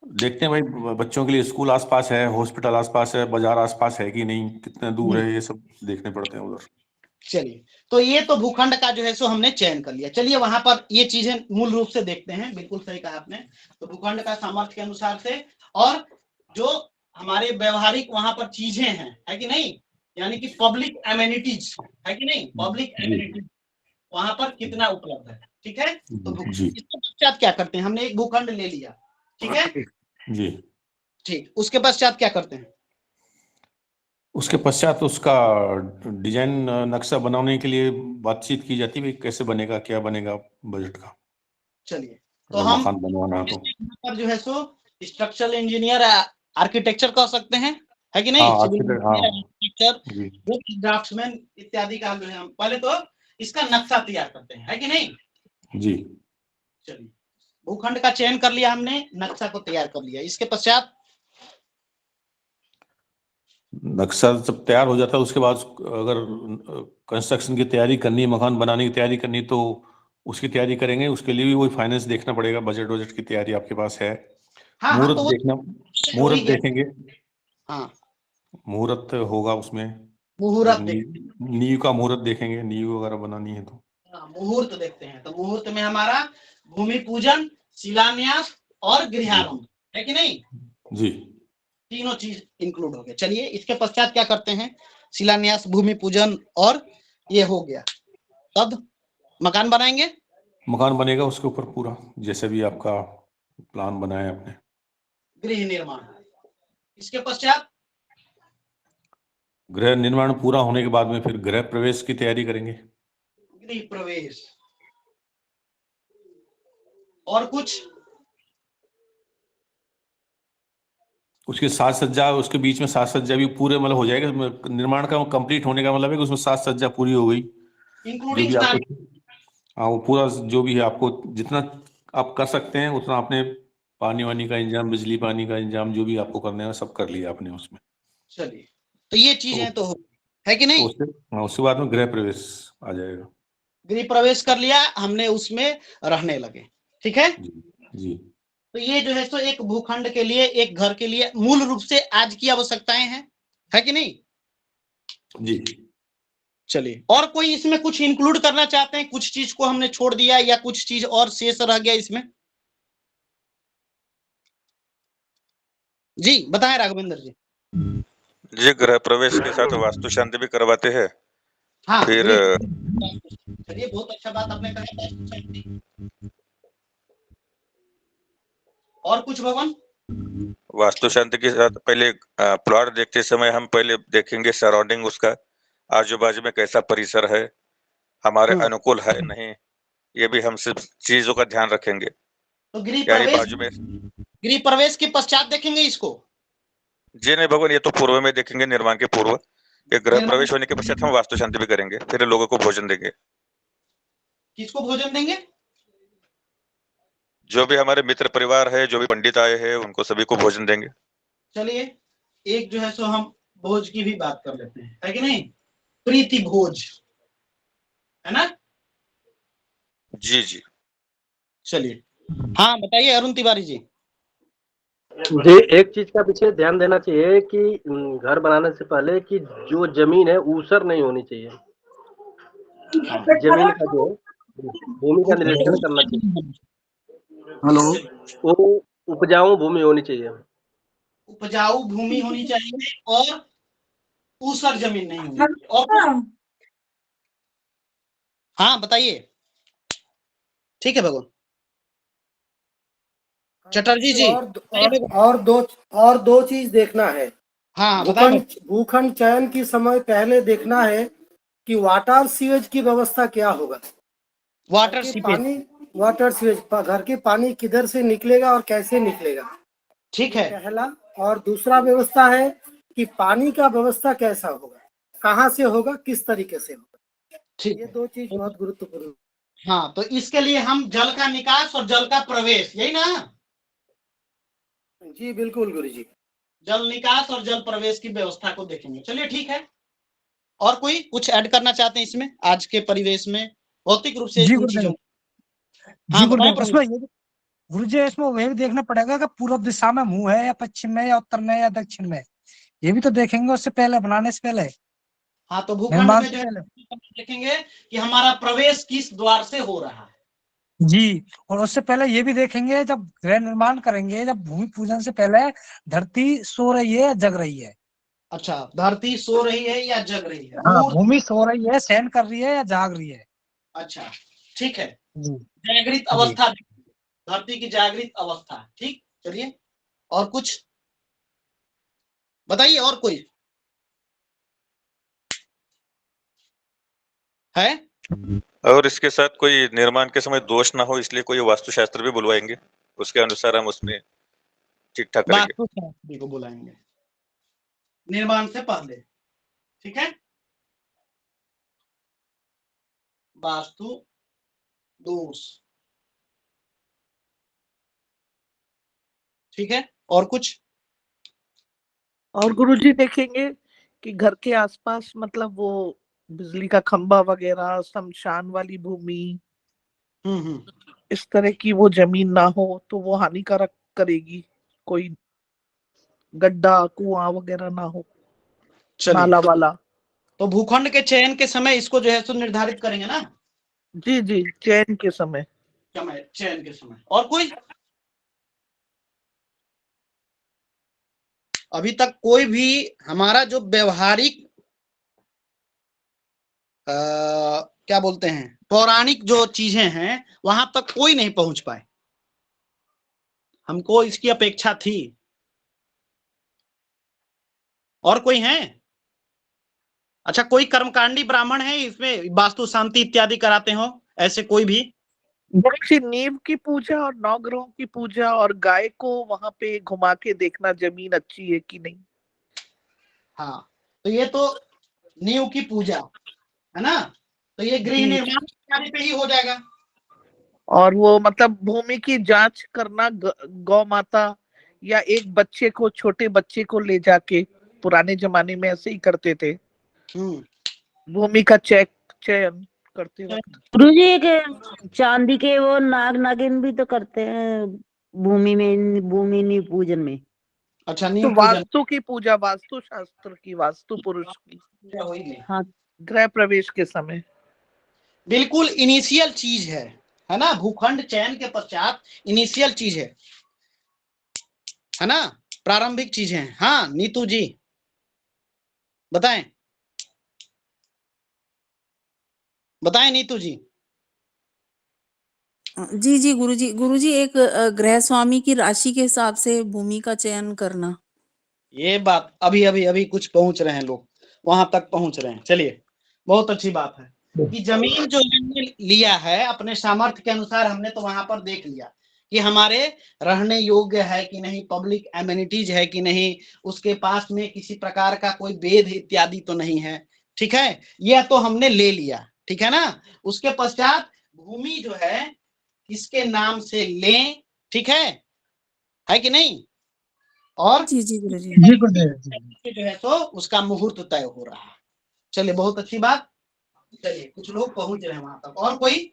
देखते हैं भाई, बच्चों के लिए स्कूल आसपास है, हॉस्पिटल आसपास है, बाजार आसपास है कि नहीं, कितने दूर है, ये सब देखने पड़ते हैं उधर। चलिए, तो ये तो भूखंड का जो है सो हमने चयन कर लिया। चलिए वहां पर ये चीजें मूल रूप से देखते हैं, बिल्कुल सही कहा आपने। तो भूखंड का सामर्थ्य के अनुसार से, और जो हमारे व्यवहारिक वहां पर चीजें हैं, है कि नहीं, यानी कि पब्लिक एमेनिटीज, है कि नहीं, पब्लिक एमेनिटीज वहां पर कितना उपलब्ध है, ठीक है। तो इसके पश्चात क्या करते हैं, हमने एक भूखंड ले लिया, ठीक है जी, ठीक, उसके पश्चात क्या करते हैं, उसके पश्चात उसका डिजाइन नक्शा बनाने के लिए बातचीत की जाती है, कैसे बनेगा, क्या बनेगा बजट का। चलिए, तो हम मकान बनवाना तो पर जो है सो स्ट्रक्चरल इंजीनियर, आर्किटेक्चर कह सकते हैं, है कि नहीं, सिविल आर्किटेक्चर, ड्राफ्ट्समैन इत्यादि का जो है हम पहले तो इसका नक्शा तैयार करते हैं, है कि नहीं जी। चलिए, भूखंड का चयन कर लिया हमने, नक्शा को तैयार कर लिया, इसके पश्चात नक्शा जब तैयार हो जाता है उसके बाद अगर कंस्ट्रक्शन की तैयारी करनी है, मकान बनाने की तैयारी करनी, तो उसकी तैयारी करेंगे, उसके लिए भी वही फाइनेंस देखना पड़ेगा, बजट की तैयारी आपके पास है। मुहूर्त तो देखना, मुहूर्त देखेंगे, हाँ मुहूर्त होगा उसमें, मुहूर्त नींव का मुहूर्त देखेंगे, नींव वगैरह बनानी है तो मुहूर्त देखते हैं। तो मुहूर्त में हमारा भूमि पूजन, शिलान्यास और गृहारंभ, है कि नहीं जी, तीनों चीज इंक्लूड हो गए। चलिए, इसके पश्चात क्या करते हैं, शिलान्यास, भूमि पूजन और ये हो गया, तब मकान बनाएंगे, मकान बनेगा उसके ऊपर पूरा, जैसे भी आपका प्लान बनाया आपने। गृह निर्माण। इसके पश्चात गृह निर्माण पूरा होने के बाद में फिर गृह प्रवेश की तैयारी करेंगे। गृह प्रवेश। और कुछ? उसकी साज सज्जा, उसके बीच में साज सज्जा भी पूरे मतलब हो जाएगा। निर्माण का कंप्लीट होने का मतलब है कि उसमें साज सज्जा पूरी हो गई, जो इंक्लूडिंग भी आपको, हाँ वो पूरा जो भी है आपको जितना आप कर सकते हैं उतना आपने पानी वानी का इंतजाम, बिजली पानी का इंतजाम जो भी आपको करने हैं सब कर लिया आपने उसमें। चलिए, तो ये चीजें तो है कि नहीं? उसके बाद में गृह प्रवेश आ जाएगा। गृह प्रवेश कर लिया हमने, उसमें रहने लगे, ठीक है। जी जी। तो ये जो है सो एक भूखंड के लिए, एक घर के लिए मूल रूप से आज की आवश्यकताएं हैं, है कि नहीं? जी। चलिए, और कोई इसमें कुछ इंक्लूड करना चाहते हैं? कुछ चीज को हमने छोड़ दिया या कुछ चीज और शेष रह गया इसमें? जी बताएं राघवेंद्र जी। जी, गृह प्रवेश के साथ वास्तु शांति भी करवाते हैं। हाँ, फिर चलिए बहुत अच्छा बात आपने कहा, वास्तु शांति। और कुछ भवन? वास्तु शांति के साथ पहले प्लॉट देखते समय हम पहले देखेंगे सराउंडिंग, उसका आजू बाजू में कैसा परिसर है, हमारे अनुकूल है नहीं, ये भी हम सब चीजों का ध्यान रखेंगे। तो गृह यानी प्रवेश, बाजू में गृह प्रवेश के पश्चात देखेंगे इसको? जी नहीं भगवान, ये तो पूर्व में देखेंगे, निर्माण के पूर्व। ये गृह प्रवेश होने के पश्चात हम वास्तु शांति भी करेंगे, फिर लोगों को भोजन देंगे। किसको भोजन देंगे? जो भी हमारे मित्र परिवार है, जो भी पंडित आए हैं, उनको सभी को भोजन देंगे। चलिए, एक जो है सो हम भोज की भी बात कर लेते हैं, है कि नहीं? प्रीति भोज, है ना? जी जी। चलिए, हाँ बताइए अरुण तिवारी जी। जी, एक चीज का पीछे ध्यान देना चाहिए कि घर बनाने से पहले कि जो जमीन है ऊसर नहीं होनी चाहिए। जमीन का जो भूमि का निरीक्षण करना चाहिए। हेलो, वो उपजाऊ भूमि होनी चाहिए। उपजाऊ भूमि होनी चाहिए और ऊसर जमीन नहीं होनी चाहिए। और हाँ बताइए। ठीक है भगवान चटर्जी जी। और दो चीज देखना है। हाँ बताएं। भूखंड चयन के समय पहले देखना है कि वाटर सीवेज की व्यवस्था क्या होगा। वाटर सीवेज, वाटर सीवेज, घर के पानी किधर से निकलेगा और कैसे निकलेगा, ठीक है। पहला। और दूसरा व्यवस्था है कि पानी का व्यवस्था कैसा होगा, कहाँ से होगा, किस तरीके से होगा। ठीक, ये दो चीज बहुत गुरुत्वपूर्ण। हाँ, तो इसके लिए हम जल का निकास और जल का प्रवेश, यही ना? जी बिल्कुल गुरु जी। जल निकास और जल प्रवेश की व्यवस्था को देखेंगे। चलिए ठीक है। और कोई कुछ ऐड करना चाहते हैं इसमें आज के परिवेश में भौतिक रूप से इन चीजों? हाँ बताएं। गुरु जी इसमें वही देखना पड़ेगा कि पूर्व दिशा में मुंह है या पश्चिम में या उत्तर में या दक्षिण में, ये भी तो देखेंगे उससे पहले, बनाने से पहले। हाँ, तो भूखंड में जो है देखेंगे कि हमारा प्रवेश किस द्वार से हो रहा है। जी, और उससे पहले ये भी देखेंगे जब गृह निर्माण करेंगे, जब भूमि पूजन से पहले धरती सो रही है या जग रही है। अच्छा, धरती सो रही है या जग रही है? हाँ, भूमि सो रही है, शयन कर रही है या जाग रही है। अच्छा ठीक है, जी, जागृत अवस्था, धरती की जागृत अवस्था। ठीक, चलिए और कुछ बताइए। और कोई है? और इसके साथ कोई निर्माण के समय दोष ना हो, इसलिए कोई वास्तुशास्त्र भी बुलवाएंगे, उसके अनुसार हम उसमें ठीक ठाक करेंगे। वास्तुशास्त्री को बुलाएंगे निर्माण से पहले, ठीक है? वास्तु दोष, ठीक है। और कुछ? और गुरुजी देखेंगे कि घर के आसपास मतलब वो बिजली का खंभा वगैरह, शमशान वाली भूमि, इस तरह की वो जमीन ना हो तो वो हानिकारक करेगी। कोई गड्ढा कुआं वगैरह ना हो, नाला वाला। तो भूखंड के चयन के समय इसको जो है सो निर्धारित करेंगे ना? जी जी, चयन के समय। चयन के समय। और कोई? अभी तक कोई भी हमारा जो व्यवहारिक क्या बोलते हैं, पौराणिक जो चीजें हैं वहां तक कोई नहीं पहुंच पाए। हमको इसकी अपेक्षा थी। और कोई है? अच्छा, कोई कर्मकांडी ब्राह्मण है इसमें वास्तु शांति इत्यादि कराते हो, ऐसे कोई भी? गुरुजी, नींव की पूजा और नवग्रहों की पूजा और गाय को वहां पे घुमा के देखना जमीन अच्छी है कि नहीं। हाँ, तो ये तो नींव की पूजा है ना, तो ये गृह जी। निर्माण इत्यादि पे ही हो जाएगा। और वो मतलब भूमि की जांच करना, गौ माता या एक बच्चे को, छोटे बच्चे को ले जाके, पुराने जमाने में ऐसे ही करते थे, भूमि का चयन करते वक्त। गुरुजी, एक चांदी के वो नाग नागिन भी तो करते हैं भूमि में, भूमि नी पूजन में। अच्छा, तो नींव पूजन, वास्तु की पूजा, वास्तु शास्त्र की, वास्तु पुरुष की, हाँ, गृह प्रवेश के समय। बिल्कुल इनिशियल चीज है ना, भूखंड चयन के पश्चात इनिशियल चीज है ना, प्रारंभिक चीज है। हाँ नीतू जी बताएं, बताएं नीतू जी। जी जी गुरुजी, गुरुजी एक गृह स्वामी की राशि के हिसाब से भूमि का चयन करना। ये बात अभी अभी अभी कुछ पहुंच रहे हैं लोग, वहां तक पहुंच रहे हैं। चलिए, बहुत अच्छी बात है कि जमीन जो हमने लिया है अपने सामर्थ्य के अनुसार, हमने तो वहां पर देख लिया कि हमारे रहने योग्य है कि नहीं, पब्लिक एमिनिटीज है कि नहीं, उसके पास में किसी प्रकार का कोई वेद इत्यादि तो नहीं है। ठीक है, यह तो हमने ले लिया, ठीक है ना। उसके पश्चात भूमि जो है किसके नाम से लें, ठीक है कि नहीं, और जी जी गुरुजी। जी गुरुदेव। जो है तो उसका मुहूर्त तय हो रहा है। चलिए, बहुत अच्छी बात। चलिए, कुछ लोग पहुंच रहे हैं वहां तक। और कोई?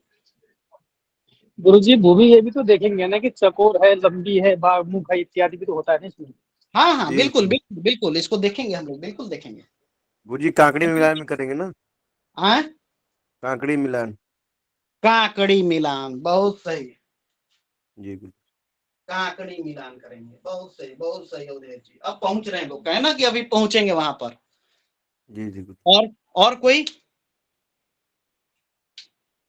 गुरुजी, भूमि ये भी तो देखेंगे ना कि चकोर है, लंबी है, मुख है, इत्यादि भी तो होता है ना इसमें। हाँ हाँ, जी बिल्कुल जी बिल्कुल बिल्कुल, इसको देखेंगे हम लोग, बिल्कुल देखेंगे। गुरुजी, काकड़ी मिलान में करेंगे ना, हाँ, काकड़ी मिलान। काकड़ी मिलान, बहुत सही। जी गुरु। काकड़ी मिलान करेंगे, बहुत सही, बहुत सही अवधेश जी। अब पहुंच रहे हैं लोग, कहे ना कि अभी पहुंचेंगे वहां पर। जी जी गुरु। और कोई?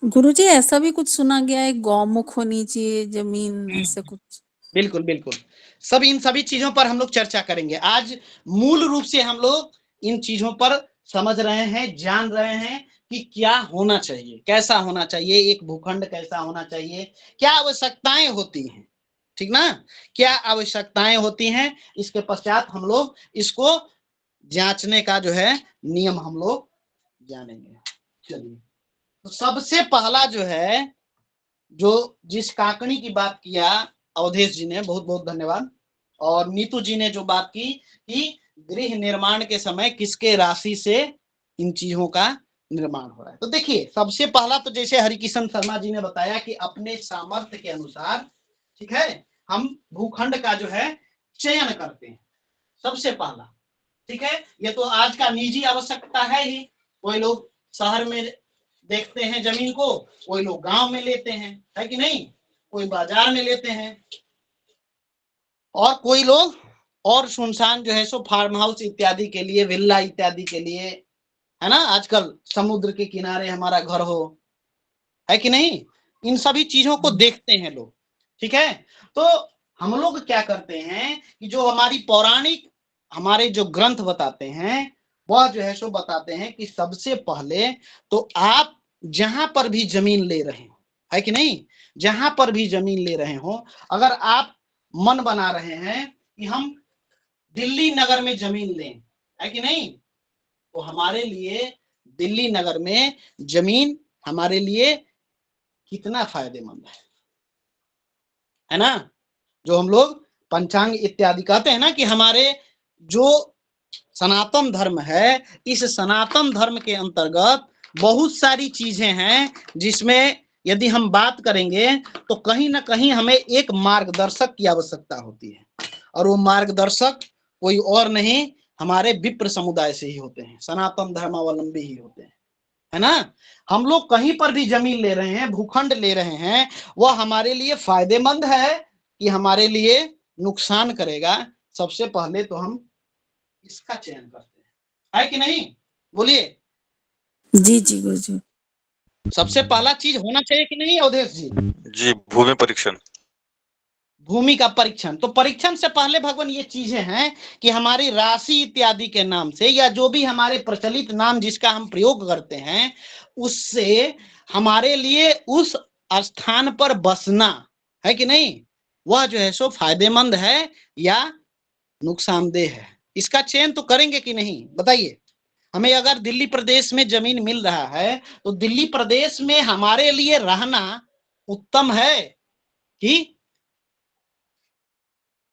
गुरुजी, ऐसा भी कुछ सुना गया है गौमुख होनी चाहिए जमीन, ऐसे कुछ। बिल्कुल बिल्कुल, सब इन सभी चीजों पर हम लोग चर्चा करेंगे आज। मूल रूप से हम लोग इन चीजों पर समझ रहे हैं, जान रहे हैं कि क्या होना चाहिए, कैसा होना चाहिए, एक भूखंड कैसा होना चाहिए, क्या आवश्यकताएं होती हैं, ठीक ना, क्या आवश्यकताएं होती हैं। इसके पश्चात हम लोग इसको जांचने का जो है नियम हम लोग जानेंगे। चलिए, तो सबसे पहला जो है, जो जिस काकड़ी की बात किया अवधेश जी ने, बहुत बहुत धन्यवाद, और नीतू जी ने जो बात की कि गृह निर्माण के समय किसके राशि से इन चीजों का निर्माण हो रहा है। तो देखिए, सबसे पहला तो जैसे हरिकिशन शर्मा जी ने बताया कि अपने सामर्थ्य के अनुसार, ठीक है, हम भूखंड का जो है चयन करते हैं सबसे पहला। ठीक है, ये तो आज का निजी आवश्यकता है ही। कोई लोग शहर में देखते हैं जमीन को, कोई लोग गांव में लेते हैं, है कि नहीं, कोई बाजार में लेते हैं, और कोई लोग और सुनसान जो है सो फार्म हाउस इत्यादि के लिए, विल्ला इत्यादि के लिए, है ना, आजकल समुद्र के किनारे हमारा घर हो, है कि नहीं, इन सभी चीजों को देखते हैं लोग। ठीक है, तो हम लोग क्या करते हैं कि जो हमारी पौराणिक हमारे जो ग्रंथ बताते हैं, वह जो है सो बताते हैं कि सबसे पहले तो आप जहां पर भी जमीन ले रहे हो, है कि नहीं, जहां पर भी जमीन ले रहे हो, अगर आप मन बना रहे हैं कि हम दिल्ली नगर में जमीन लें, है कि नहीं, तो हमारे लिए दिल्ली नगर में जमीन हमारे लिए कितना फायदेमंद है ना। जो हम लोग पंचांग इत्यादि कहते हैं ना कि हमारे जो सनातन धर्म है, इस सनातन धर्म के अंतर्गत बहुत सारी चीजें हैं जिसमें यदि हम बात करेंगे तो कहीं ना कहीं हमें एक मार्गदर्शक की आवश्यकता होती है, और वो मार्गदर्शक कोई और नहीं, हमारे विप्र समुदाय से ही होते हैं, सनातन धर्मावलंबी ही होते हैं, है ना। हम लोग कहीं पर भी जमीन ले रहे हैं, भूखंड ले रहे हैं, वह हमारे लिए फायदेमंद है कि हमारे लिए नुकसान करेगा, सबसे पहले तो हम इसका चयन करते हैं, है कि नहीं, बोलिए। जी जी गुरुजी। सबसे पहला चीज होना चाहिए कि नहीं अवधेश जी? जी, भूमि परीक्षण। भूमि का परीक्षण। तो परीक्षण से पहले भगवान ये चीजें हैं कि हमारी राशि इत्यादि के नाम से या जो भी हमारे प्रचलित नाम जिसका हम प्रयोग करते हैं उससे हमारे लिए उस स्थान पर बसना है कि नहीं, वह जो है सो फायदेमंद है या नुकसानदेह है, इसका चयन तो करेंगे कि नहीं बताइए। हमें अगर दिल्ली प्रदेश में जमीन मिल रहा है तो दिल्ली प्रदेश में हमारे लिए रहना उत्तम है कि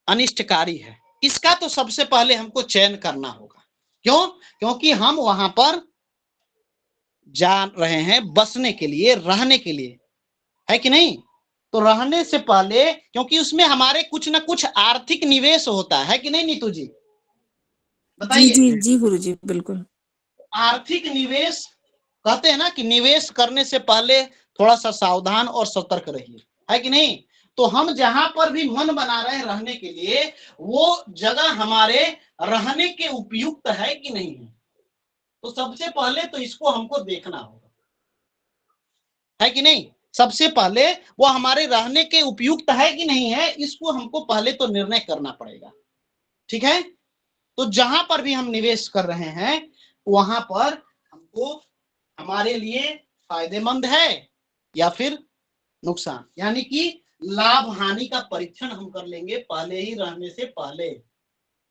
अनिष्टकारी है, इसका तो सबसे पहले हमको चयन करना होगा। क्यों? क्योंकि हम वहां पर जा रहे हैं बसने के लिए, रहने के लिए, है कि नहीं। तो रहने से पहले, क्योंकि उसमें हमारे कुछ ना कुछ आर्थिक निवेश होता है कि नहीं नीतू जी जी बताइए। जी जी गुरुजी बिल्कुल। आर्थिक निवेश कहते हैं ना कि निवेश करने से पहले थोड़ा सा सावधान और सतर्क रहिए, है कि नहीं। तो हम जहां पर भी मन बना रहे हैं रहने के लिए, वो जगह हमारे रहने के उपयुक्त है कि नहीं है। तो सबसे पहले तो इसको हमको देखना होगा, है कि नहीं। सबसे पहले वो हमारे रहने के उपयुक्त है कि नहीं है, इसको हमको पहले तो निर्णय करना पड़ेगा, ठीक है। तो जहां पर भी हम निवेश कर रहे हैं वहां पर हमको हमारे लिए फायदेमंद है या फिर नुकसान, यानी कि लाभ हानि का परीक्षण हम कर लेंगे पहले ही रहने से पहले।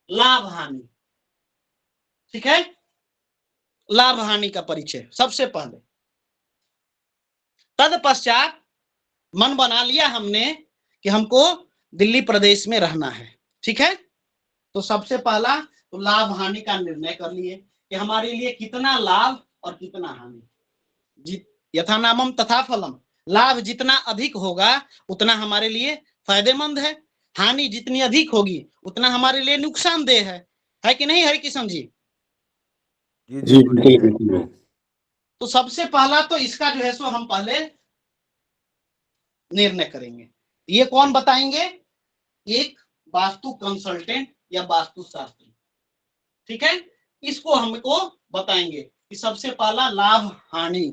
लाभ हानि, ठीक है, लाभ हानि का परिचय सबसे पहले। तत्पश्चात मन बना लिया हमने कि हमको दिल्ली प्रदेश में रहना है, ठीक है। तो सबसे पहला तो लाभ हानि का निर्णय कर लिए कि हमारे लिए कितना लाभ और कितना हानि। यथा नामम तथा फलम, लाभ जितना अधिक होगा उतना हमारे लिए फायदेमंद है, हानि जितनी अधिक होगी उतना हमारे लिए नुकसानदेह है कि नहीं हरिकिशन जी? जी बिल्कुल। तो सबसे पहला तो इसका जो है सो हम पहले निर्णय करेंगे। ये कौन बताएंगे? एक वास्तु कंसल्टेंट या वास्तु शास्त्री, ठीक है, इसको हमको बताएंगे कि सबसे पहला लाभ हानि।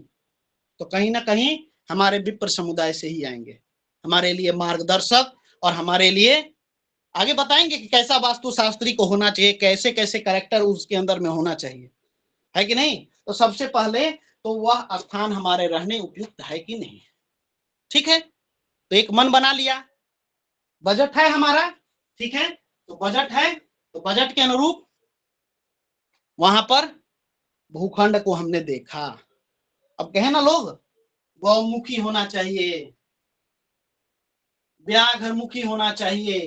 तो कहीं ना कहीं हमारे विप्र समुदाय से ही आएंगे, हमारे लिए मार्गदर्शक, और हमारे लिए आगे बताएंगे कि कैसा वास्तु शास्त्री को होना चाहिए, कैसे कैसे कैरेक्टर उसके अंदर में होना चाहिए, है कि नहीं। तो सबसे पहले तो वह स्थान हमारे रहने उपयुक्त है कि नहीं, ठीक है। तो एक मन बना लिया, बजट है हमारा, ठीक है। तो बजट है तो बजट के अनुरूप वहां पर भूखंड को हमने देखा। अब कहे ना लोग गौमुखी होना चाहिए, व्याघ्रमुखी होना चाहिए,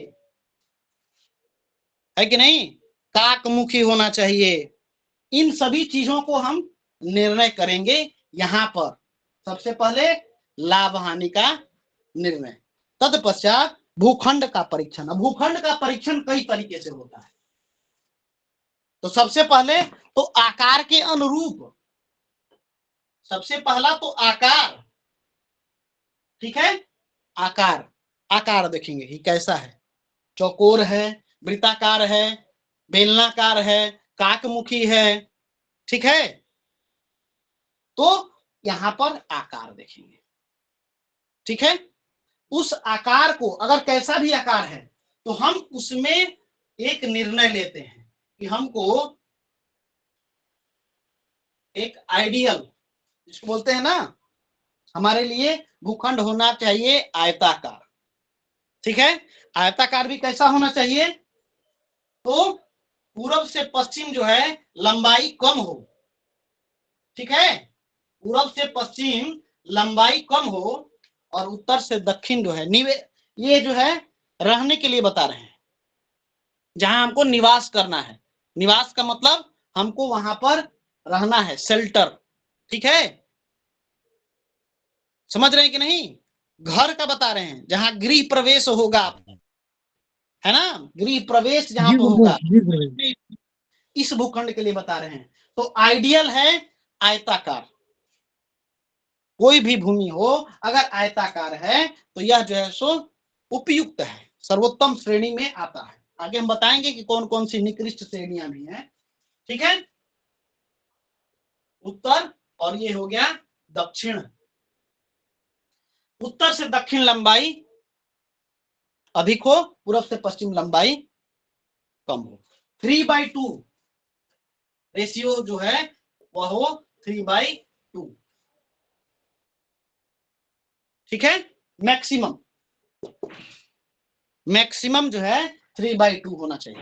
है कि नहीं, काकमुखी होना चाहिए। इन सभी चीजों को हम निर्णय करेंगे यहां पर। सबसे पहले लाभ हानि का निर्णय, तत्पश्चात भूखंड का परीक्षण। भूखंड का परीक्षण कई तरीके से होता है। तो सबसे पहले तो आकार के अनुरूप, सबसे पहला तो आकार, ठीक है। आकार, आकार देखेंगे कि कैसा है, चौकोर है, वृत्ताकार है, बेलनाकार है, काकमुखी है, ठीक है। तो यहां पर आकार देखेंगे, ठीक है। उस आकार को अगर कैसा भी आकार है तो हम उसमें एक निर्णय लेते हैं कि हमको एक आइडियल, जिसको बोलते हैं ना, हमारे लिए भूखंड होना चाहिए आयताकार, ठीक है। आयताकार भी कैसा होना चाहिए? तो पूरब से पश्चिम जो है लंबाई कम हो, ठीक है। पूरब से पश्चिम लंबाई कम हो और उत्तर से दक्षिण जो है ये जो है रहने के लिए बता रहे हैं, जहां हमको निवास करना है। निवास का मतलब हमको वहां पर रहना है, शेल्टर, ठीक है। समझ रहे हैं कि नहीं? घर का बता रहे हैं, जहां गृह प्रवेश होगा, है ना, गृह प्रवेश जहां पर होगा, इस भूखंड के लिए बता रहे हैं। तो आइडियल है आयताकार। कोई भी भूमि हो अगर आयताकार है तो यह जो है सो उपयुक्त है, सर्वोत्तम श्रेणी में आता है। आगे हम बताएंगे कि कौन कौन सी निकृष्ट श्रेणियां भी हैं, ठीक है। उत्तर, और ये हो गया दक्षिण, उत्तर से दक्षिण लंबाई अधिक हो, पूरब से पश्चिम लंबाई कम हो। 3/2 रेशियो जो है वह हो 3/2। ठीक है, मैक्सिमम जो है 3/2 होना चाहिए।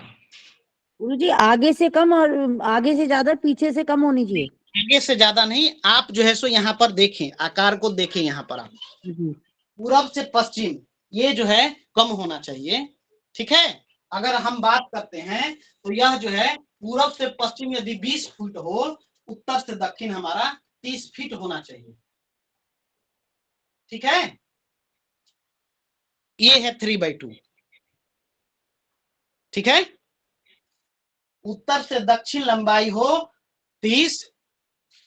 गुरुजी आगे से कम और आगे से ज्यादा, पीछे से कम होनी चाहिए। आगे से ज्यादा नहीं, आप जो है सो यहाँ पर देखें, आकार को देखें, यहाँ पर आप पूरब से पश्चिम ये जो है कम होना चाहिए। ठीक है, अगर हम बात करते हैं तो यह जो है पूरब से पश्चिम यदि 20 फीट हो, उत्तर से दक्षिण हमारा 30 फीट होना चाहिए। ठीक है, ये है 3/2। ठीक है, उत्तर से दक्षिण लंबाई हो 30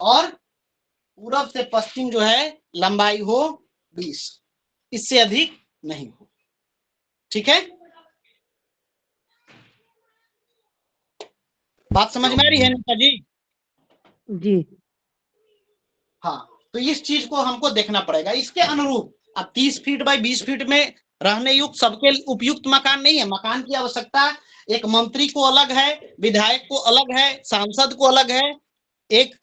और पूरब से पश्चिम जो है लंबाई हो 20, इससे अधिक नहीं हो। ठीक है, बात समझ में आ रही है नीता जी? जी हाँ, तो इस चीज को हमको देखना पड़ेगा। इसके अनुरूप अब 30 फीट बाई 20 फीट में रहने युक्त सबके उपयुक्त मकान नहीं है। मकान की आवश्यकता एक मंत्री को अलग है, विधायक को अलग है, सांसद को अलग है, एक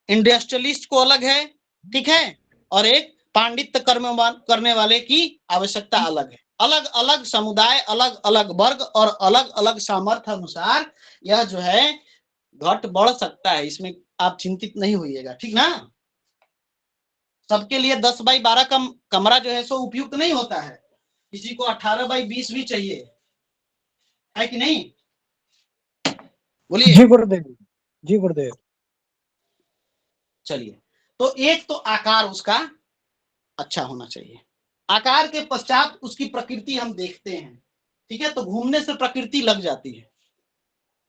इंडस्ट्रियलिस्ट को अलग है। ठीक है, और एक पांडित्य करने वाले की आवश्यकता अलग है। अलग अलग समुदाय, अलग अलग वर्ग और अलग अलग सामर्थ्य अनुसार यह जो है घट बढ़ सकता है, इसमें आप चिंतित नहीं होइएगा। ठीक ना, सबके लिए 10/12 का कमरा जो है सो उपयुक्त नहीं होता है, किसी को 18/20 भी चाहिए, है कि नहीं? बोलिए। जी गुरुदेव, जी गुरुदेव। चलिए, तो एक तो आकार उसका अच्छा होना चाहिए। आकार के पश्चात उसकी प्रकृति हम देखते हैं। ठीक है, तो घूमने से प्रकृति लग जाती है।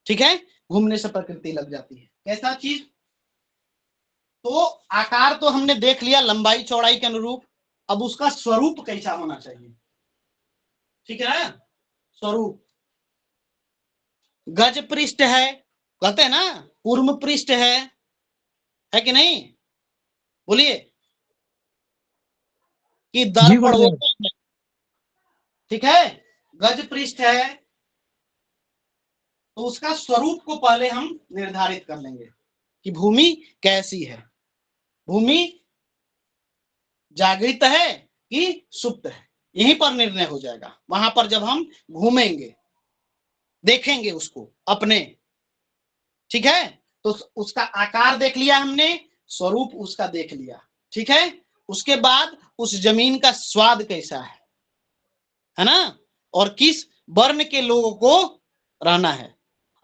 ठीक है, घूमने से प्रकृति लग जाती है। कैसा चीज? तो आकार तो हमने देख लिया लंबाई चौड़ाई के अनुरूप, अब उसका स्वरूप कैसा होना चाहिए। ठीक है, स्वरूप गज पृष्ठ है, कहते हैं ना, कूर्म पृष्ठ है कि नहीं? बोलिए, कि दर्पण होता है। ठीक है, गज पृष्ठ है, तो उसका स्वरूप को पहले हम निर्धारित कर लेंगे कि भूमि कैसी है। भूमि जागृत है कि सुप्त है, यहीं पर निर्णय हो जाएगा। वहां पर जब हम घूमेंगे, देखेंगे उसको अपने। ठीक है, तो उसका आकार देख लिया हमने, स्वरूप उसका देख लिया। ठीक है, उसके बाद उस जमीन का स्वाद कैसा है ना, और किस वर्ण के लोगों को रहना है।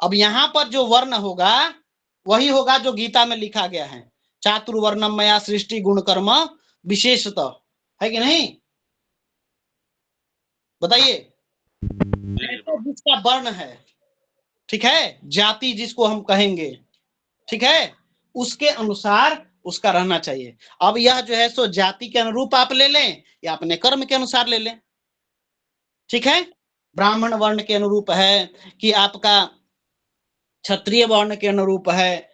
अब यहां पर जो वर्ण होगा वही होगा जो गीता में लिखा गया है, चातुर्वर्णम मया सृष्टि गुण कर्म विशेषतः, है कि नहीं? बताइए, जिसका वर्ण है, ठीक है, जाति जिसको हम कहेंगे, ठीक है, उसके अनुसार उसका रहना चाहिए। अब यह जो है सो जाति के अनुरूप आप ले लें या अपने कर्म के अनुसार ले लें। ठीक है, ब्राह्मण वर्ण के अनुरूप है कि आपका क्षत्रिय वर्ण के अनुरूप है,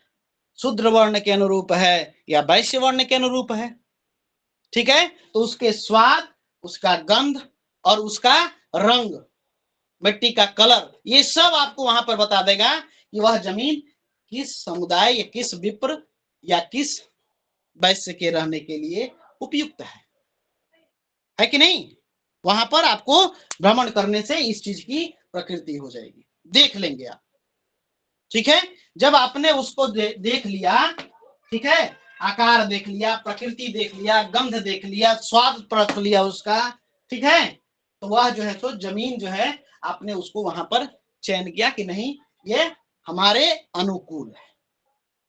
शूद्र वर्ण के अनुरूप है या वैश्य वर्ण के अनुरूप है। ठीक है, तो उसके स्वाद, उसका गंध और उसका रंग, मिट्टी का कलर, ये सब आपको वहां पर बता देगा कि वह जमीन किस समुदाय या किस विप्र या किस वैश्य के रहने के लिए उपयुक्त है कि नहीं? वहां पर आपको भ्रमण करने से इस चीज की प्रकृति हो जाएगी, देख लेंगे आप। ठीक है, जब आपने उसको देख लिया, ठीक है, आकार देख लिया, प्रकृति देख लिया, गंध देख लिया, स्वाद परख लिया उसका, ठीक है, तो वह जो है तो जमीन जो है आपने उसको वहां पर चयन किया कि नहीं ये हमारे अनुकूल है।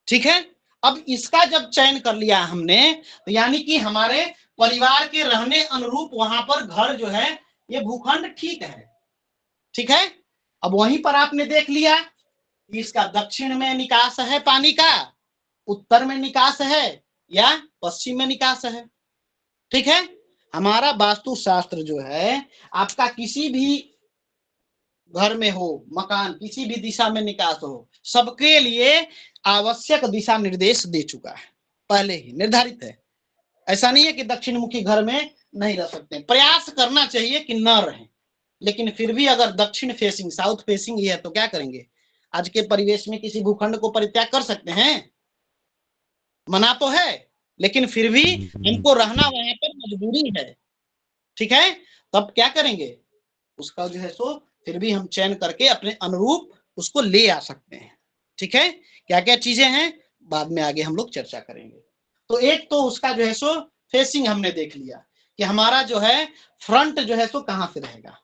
ठीक है, अब इसका जब चयन कर लिया हमने, तो यानी कि हमारे परिवार के रहने अनुरूप वहां पर घर जो है ये भूखंड ठीक है। ठीक है, अब वहीं पर आपने देख लिया कि इसका दक्षिण में निकास है पानी का, उत्तर में निकास है या पश्चिम में निकास है। ठीक है, हमारा वास्तु शास्त्र जो है आपका किसी भी घर में हो, मकान किसी भी दिशा में निकास हो, सबके लिए आवश्यक दिशा निर्देश दे चुका है, पहले ही निर्धारित है। ऐसा नहीं है कि दक्षिण मुखी घर में नहीं रह सकते। प्रयास करना चाहिए कि न रहें, लेकिन फिर भी अगर दक्षिण फेसिंग, साउथ फेसिंग ही है तो क्या करेंगे? आज के परिवेश में किसी भूखंड को परित्याग कर सकते हैं? मना तो है, लेकिन फिर भी हमको रहना वहां पर मजबूरी है। ठीक है, तब क्या करेंगे? उसका जो है सो फिर भी हम चयन करके अपने अनुरूप उसको ले आ सकते हैं। ठीक है, क्या क्या चीजें हैं बाद में आगे हम लोग चर्चा करेंगे। तो एक तो उसका जो है सो फेसिंग हमने देख लिया कि हमारा जो है फ्रंट जो है सो कहां से रहेगा,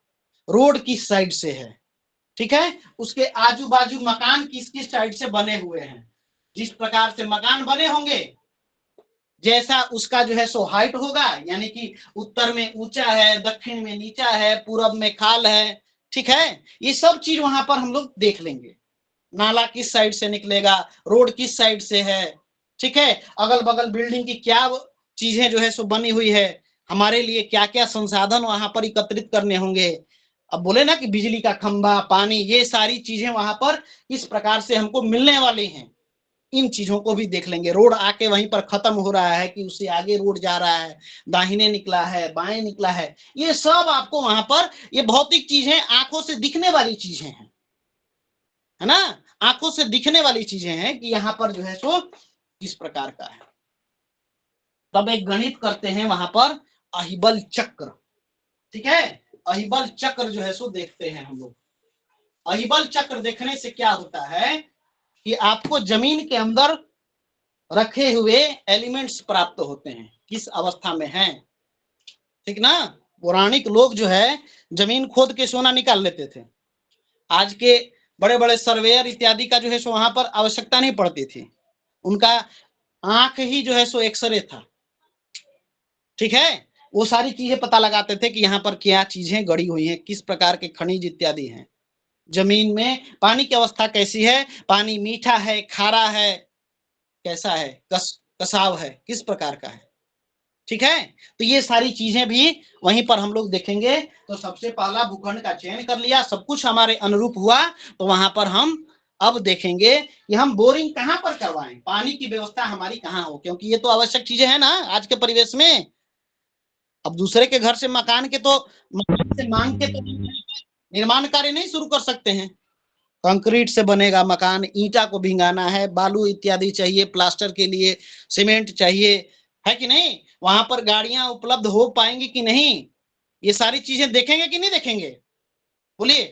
रोड किस साइड से है। ठीक है, उसके आजू बाजू मकान किस किस साइड से बने हुए हैं। जिस प्रकार से मकान बने होंगे, जैसा उसका जो है सो हाइट होगा, यानी कि उत्तर में ऊंचा है, दक्षिण में नीचा है, पूरब में खाल है। ठीक है, ये सब चीज वहां पर हम लोग देख लेंगे। नाला किस साइड से निकलेगा, रोड किस साइड से है। ठीक है, अगल बगल बिल्डिंग की क्या चीजें जो है सो बनी हुई है, हमारे लिए क्या क्या संसाधन वहां पर एकत्रित करने होंगे। अब बोले ना कि बिजली का खंभा, पानी, ये सारी चीजें वहां पर किस प्रकार से हमको मिलने वाली हैं, इन चीजों को भी देख लेंगे। रोड आके वहीं पर खत्म हो रहा है कि उससे आगे रोड जा रहा है, दाहिने निकला है, बाएं निकला है, ये सब आपको वहां पर, ये भौतिक चीजें, आंखों से दिखने वाली चीजें हैं, है ना, आंखों से दिखने वाली चीजें हैं कि यहाँ पर जो है सो किस प्रकार का है। तब एक गणित करते हैं वहां पर, अहिबल चक्र। ठीक है, अहिबल चक्र जो है सो देखते हैं हम लोग। अहिबल चक्र देखने से क्या होता है कि आपको जमीन के अंदर रखे हुए एलिमेंट्स प्राप्त होते हैं, किस अवस्था में हैं। ठीक ना, पौराणिक लोग जो है जमीन खोद के सोना निकाल लेते थे। आज के बड़े बड़े सर्वेयर इत्यादि का जो है सो वहां पर आवश्यकता नहीं पड़ती थी, उनका आंख ही जो है सो एक्सरे था। ठीक है, वो सारी चीजें पता लगाते थे कि यहाँ पर क्या चीजें गड़ी हुई हैं, किस प्रकार के खनिज इत्यादि हैं, जमीन में पानी की अवस्था कैसी है, पानी मीठा है, खारा है, कैसा है, कसाव है, किस प्रकार का है। ठीक है, तो ये सारी चीजें भी वहीं पर हम लोग देखेंगे। तो सबसे पहला भूखंड का चयन कर लिया, सब कुछ हमारे अनुरूप हुआ, तो वहां पर हम अब देखेंगे कि हम बोरिंग कहां पर करवाएं, पानी की व्यवस्था हमारी कहां हो, क्योंकि ये तो आवश्यक चीजें हैं ना आज के परिवेश में। अब दूसरे के घर से मकान के तो मकान से मांग के तो निर्माण कार्य नहीं शुरू कर सकते हैं। कंक्रीट से बनेगा मकान, ईंटा को भिंगाना है, बालू इत्यादि चाहिए, प्लास्टर के लिए सीमेंट चाहिए, है कि नहीं, वहां पर गाड़ियां उपलब्ध हो पाएंगी कि नहीं, ये सारी चीजें देखेंगे कि नहीं देखेंगे, बोलिए।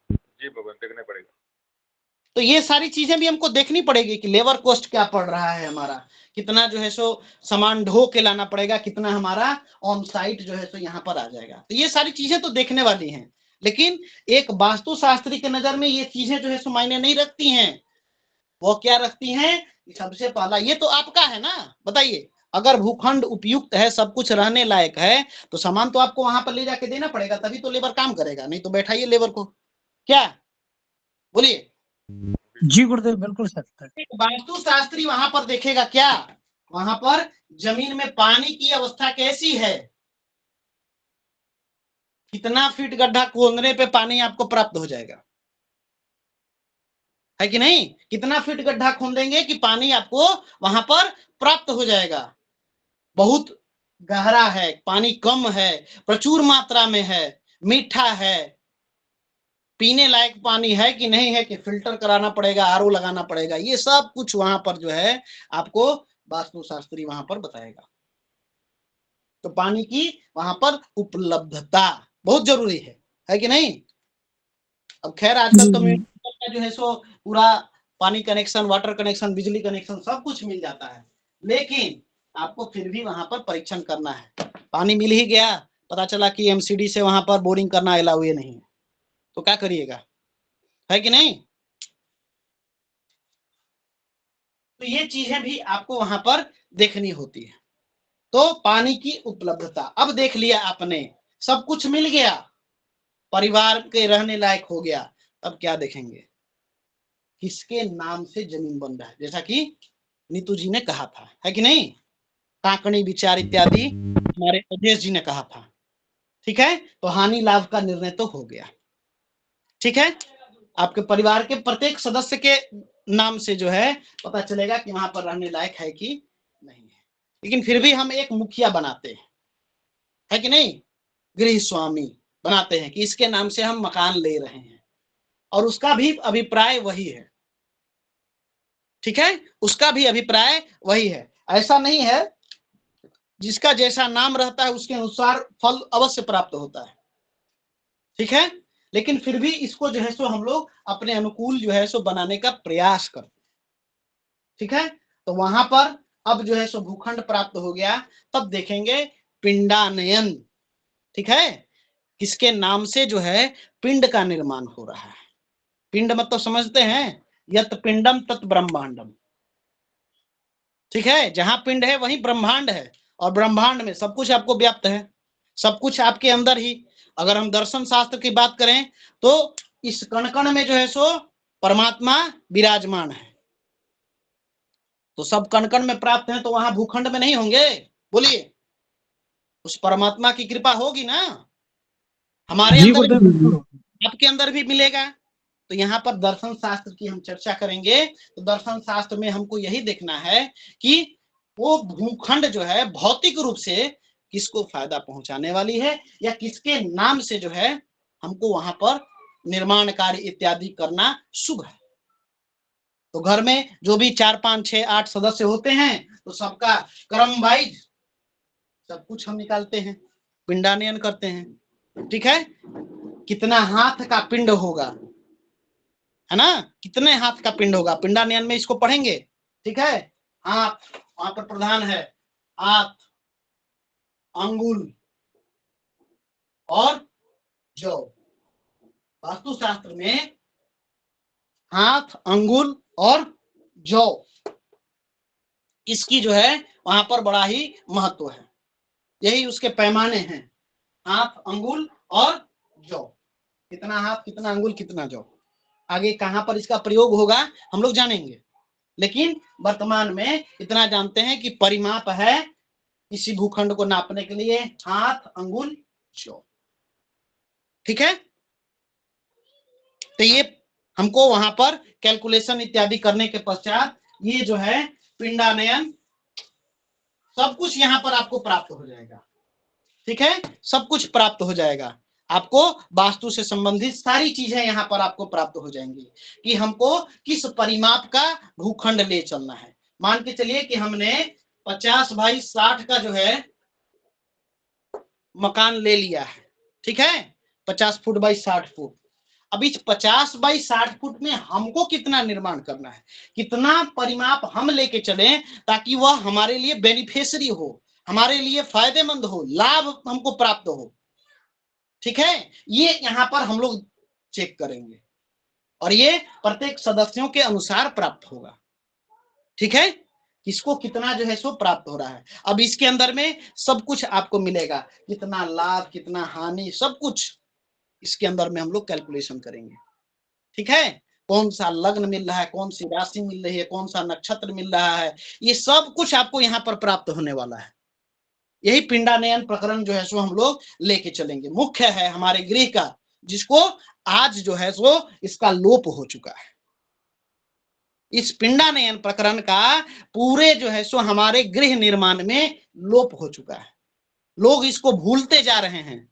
जी भगवान, देखने पड़ेगा। तो ये सारी चीजें भी हमको देखनी पड़ेगी कि लेबर कॉस्ट क्या पड़ रहा है हमारा, कितना जो है सो सामान ढो के लाना पड़ेगा, कितना हमारा ऑन साइट जो है सो यहाँ पर आ जाएगा। तो ये सारी चीजें तो देखने वाली हैं, लेकिन एक वास्तुशास्त्री के नजर में ये चीजें जो है सो मायने नहीं रखती हैं। वो क्या रखती हैं? सबसे पहला, ये तो आपका है ना, बताइए, अगर भूखंड उपयुक्त है, सब कुछ रहने लायक है, तो सामान तो आपको वहां पर ले जाके देना पड़ेगा, तभी तो लेबर काम करेगा, नहीं तो बैठाइए लेबर को, क्या बोलिए। जी गुरुदेव, बिल्कुल सत्य है। वास्तुशास्त्री वहां पर देखेगा क्या, वहां पर जमीन में पानी की अवस्था कैसी है, कितना फीट गड्ढा खोदने पे पानी आपको प्राप्त हो जाएगा, है कि नहीं, कितना फीट गड्ढा खोदेंगे कि पानी आपको वहां पर प्राप्त हो जाएगा। बहुत गहरा है, पानी कम है, प्रचुर मात्रा में है, मीठा है, पीने लायक पानी है कि नहीं है, कि फिल्टर कराना पड़ेगा, आरओ लगाना पड़ेगा, ये सब कुछ वहां पर जो है आपको वास्तुशास्त्री वहां पर बताएगा। तो पानी की वहां पर उपलब्धता बहुत जरूरी है कि नहीं। अब खैर आजकल तो म्युनिसिपल का जो है सो पूरा पानी कनेक्शन, वाटर कनेक्शन, बिजली कनेक्शन सब कुछ मिल जाता है, लेकिन आपको फिर भी वहां पर परीक्षण करना है। पानी मिल ही गया, पता चला कि एमसीडी से वहां पर बोरिंग करना अलाउ ही नहीं है, तो क्या करिएगा, है कि नहीं। तो ये चीजें भी आपको वहां पर देखनी होती है। तो पानी की उपलब्धता, अब देख लिया आपने, सब कुछ मिल गया, परिवार के रहने लायक हो गया, अब क्या देखेंगे, किसके नाम से जमीन बन रहा है, जैसा कि नीतू जी ने कहा था, है कि नहीं, काकणी विचार इत्यादि हमारे अवधेश जी ने कहा था। ठीक है, तो हानि लाभ का निर्णय तो हो गया। ठीक है, आपके परिवार के प्रत्येक सदस्य के नाम से जो है पता चलेगा कि वहां पर रहने लायक है कि नहीं है। लेकिन फिर भी हम एक मुखिया बनाते हैं, है कि नहीं? गृह स्वामी बनाते हैं कि इसके नाम से हम मकान ले रहे हैं, और उसका भी अभिप्राय वही है, ठीक है, उसका भी अभिप्राय वही है। ऐसा नहीं है, जिसका जैसा नाम रहता है उसके अनुसार फल अवश्य प्राप्त होता है, ठीक है, लेकिन फिर भी इसको जो है सो हम लोग अपने अनुकूल जो है सो बनाने का प्रयास करते हैं, ठीक है। तो वहां पर अब जो है सो भूखंड प्राप्त हो गया, तब देखेंगे पिंडानयन, ठीक है, किसके नाम से जो है पिंड का निर्माण हो रहा है। पिंड मतलब समझते हैं, यत पिंडम तत् ब्रह्मांडम, ठीक है, जहां पिंड है वहीं ब्रह्मांड है, और ब्रह्मांड में सब कुछ आपको व्याप्त है, सब कुछ आपके अंदर ही। अगर हम दर्शन शास्त्र की बात करें तो इस कण कण में जो है सो परमात्मा विराजमान है, तो सब कण कण में प्राप्त है, तो वहां भूखंड में नहीं होंगे? बोलिए, उस परमात्मा की कृपा होगी ना, हमारे अंदर, आपके अंदर भी मिलेगा। तो यहाँ पर दर्शन शास्त्र की हम चर्चा करेंगे, तो दर्शन शास्त्र में हमको यही देखना है कि वो भूखंड जो है भौतिक रूप से किसको फायदा पहुंचाने वाली है, या किसके नाम से जो है हमको वहां पर निर्माण कार्य इत्यादि करना शुभ है। तो घर में जो भी 4, 5, 6, 8 सदस्य होते हैं, तो सबका क्रम वाइज सब कुछ हम निकालते हैं, पिंडानयन करते हैं, ठीक है। कितना हाथ का पिंड होगा, है ना, कितने हाथ का पिंड होगा, पिंडानयन में इसको पढ़ेंगे, ठीक है। हाथ वहां पर प्रधान है, हाथ, अंगुल और जौ। वास्तुशास्त्र में हाथ, अंगुल और जौ, इसकी जो है वहां पर बड़ा ही महत्व है, यही उसके पैमाने हैं, हाथ, अंगुल और जौ। कितना हाथ, कितना अंगुल, कितना जौ, आगे कहां पर इसका प्रयोग होगा हम लोग जानेंगे, लेकिन वर्तमान में इतना जानते हैं कि परिमाप है इसी भूखंड को नापने के लिए हाथ, अंगुल, जौ, ठीक है। तो ये हमको वहां पर कैलकुलेशन इत्यादि करने के पश्चात ये जो है पिंडानयन सब कुछ यहाँ पर आपको प्राप्त हो जाएगा, ठीक है, सब कुछ प्राप्त हो जाएगा आपको। वास्तु से संबंधित सारी चीजें यहाँ पर आपको प्राप्त हो जाएंगी कि हमको किस परिमाप का भूखंड ले चलना है। मान के चलिए कि हमने 50 बाई 60 का जो है मकान ले लिया है, ठीक है, 50 फुट बाई 60 फुट। अब इस 50 बाई 60 फुट में हमको कितना निर्माण करना है, कितना परिमाप हम लेके चलें ताकि वह हमारे लिए बेनिफिशियरी हो, हमारे लिए फायदेमंद हो, लाभ हमको प्राप्त हो, ठीक है। ये यहाँ पर हम लोग चेक करेंगे और ये प्रत्येक सदस्यों के अनुसार प्राप्त होगा, ठीक है, किसको कितना जो है सो प्राप्त हो रहा है। अब इसके अंदर में सब कुछ आपको मिलेगा, कितना लाभ, कितना हानि, सब कुछ इसके अंदर में हम लोग कैलकुलेशन करेंगे, ठीक है। कौन सा लग्न मिल रहा है, कौन सी राशि मिल रही है, कौन सा नक्षत्र मिल रहा है, ये सब कुछ आपको यहाँ पर प्राप्त होने वाला है। यही पिंडानयन प्रकरण जो है सो हम लोग लेके चलेंगे, मुख्य है हमारे गृह का, जिसको आज जो है सो इसका लोप हो चुका है। इस पिंडानयन प्रकरण का पूरे जो है सो हमारे गृह निर्माण में लोप हो चुका है। लोग इसको भूलते जा रहे हैं,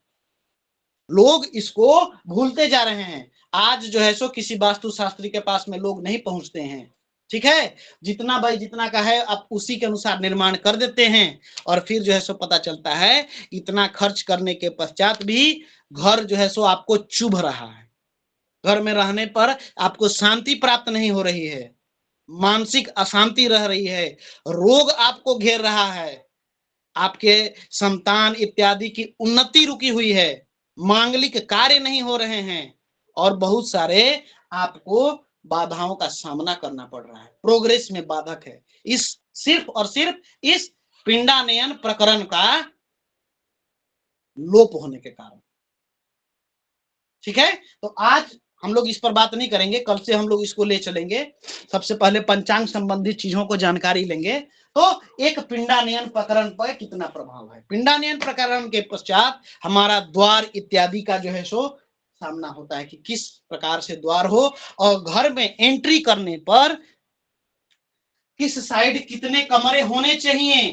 लोग इसको भूलते जा रहे हैं। आज जो है सो किसी वास्तुशास्त्री के पास में लोग नहीं पहुंचते हैं, ठीक है, जितना भाई जितना का है आप उसी के अनुसार निर्माण कर देते हैं, और फिर जो है सो पता चलता है इतना खर्च करने के पश्चात भी घर जो है सो आपको चुभ रहा है, घर में रहने पर आपको शांति प्राप्त नहीं हो रही है, मानसिक अशांति रह रही है, रोग आपको घेर रहा है, आपके संतान इत्यादि की उन्नति रुकी हुई है, मांगलिक कार्य नहीं हो रहे हैं, और बहुत सारे आपको बाधाओं का सामना करना पड़ रहा है, प्रोग्रेस में बाधक है, इस सिर्फ और सिर्फ इस पिंडानयन प्रकरण का लोप होने के कारण, ठीक है। तो आज हम लोग इस पर बात नहीं करेंगे, कल से हम लोग इसको ले चलेंगे। सबसे पहले पंचांग संबंधित चीजों को जानकारी लेंगे, तो एक पिंडानयन प्रकरण पर कितना प्रभाव है। पिंडानयन प्रकरण के पश्चात हमारा द्वार इत्यादि का जो है सो सामना होता है कि किस प्रकार से द्वार हो, और घर में एंट्री करने पर किस साइड कितने कमरे होने चाहिए,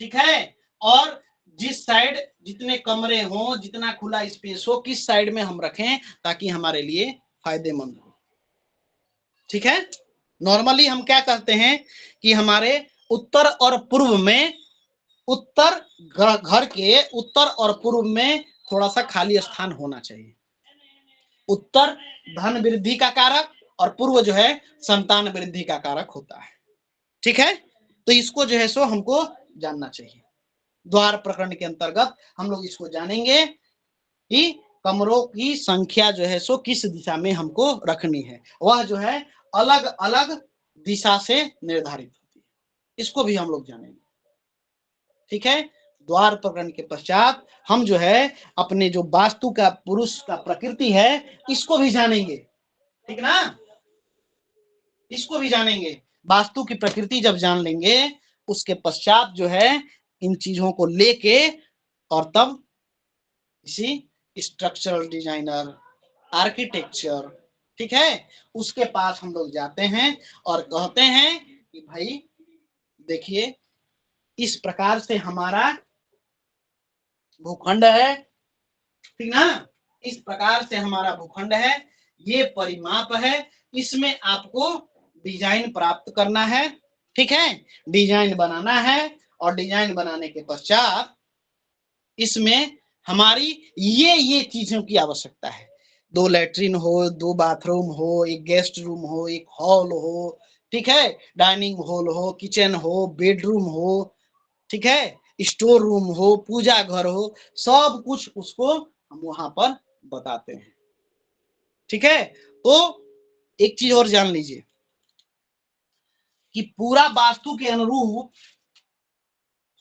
ठीक है, और जिस साइड जितने कमरे हो, जितना खुला स्पेस हो, किस साइड में हम रखें ताकि हमारे लिए फायदेमंद हो। ठीक है, नॉर्मली हम क्या कहते हैं कि हमारे उत्तर और पूर्व में, उत्तर घर के उत्तर और पूर्व में थोड़ा सा खाली स्थान होना चाहिए। उत्तर धन वृद्धि का कारक और पूर्व जो है संतान वृद्धि का कारक होता है। ठीक है, तो इसको जो है सो हमको जानना चाहिए। द्वार प्रकरण के अंतर्गत हम लोग इसको जानेंगे कि कमरों की संख्या जो है सो किस दिशा में हमको रखनी है, वह जो है अलग अलग दिशा से निर्धारित होती है, इसको भी हम लोग जानेंगे। ठीक है, द्वार प्रकरण के पश्चात हम जो है अपने जो वास्तु का पुरुष का प्रकृति है इसको भी जानेंगे। ठीक ना, इसको भी जानेंगे। वास्तु की प्रकृति जब जान लेंगे उसके पश्चात जो है इन चीजों को लेके और तब इसी स्ट्रक्चरल डिजाइनर, आर्किटेक्चर, ठीक है, उसके पास हम लोग जाते हैं और कहते हैं कि भाई देखिए इस प्रकार से हमारा भूखंड है, ठीक ना, इस प्रकार से हमारा भूखंड है, ये परिमाप है, इसमें आपको डिजाइन प्राप्त करना है। ठीक है, डिजाइन बनाना है और डिजाइन बनाने के पश्चात इसमें हमारी ये चीजों की आवश्यकता है। 2 लैट्रिन हो, 2 बाथरूम हो, एक गेस्ट रूम हो, एक हॉल हो, ठीक है, डाइनिंग हॉल हो, किचन हो, बेडरूम हो, ठीक है, स्टोर रूम हो, पूजा घर हो, सब कुछ उसको हम वहां पर बताते हैं। ठीक है, तो एक चीज और जान लीजिए कि पूरा वास्तु के अनुरूप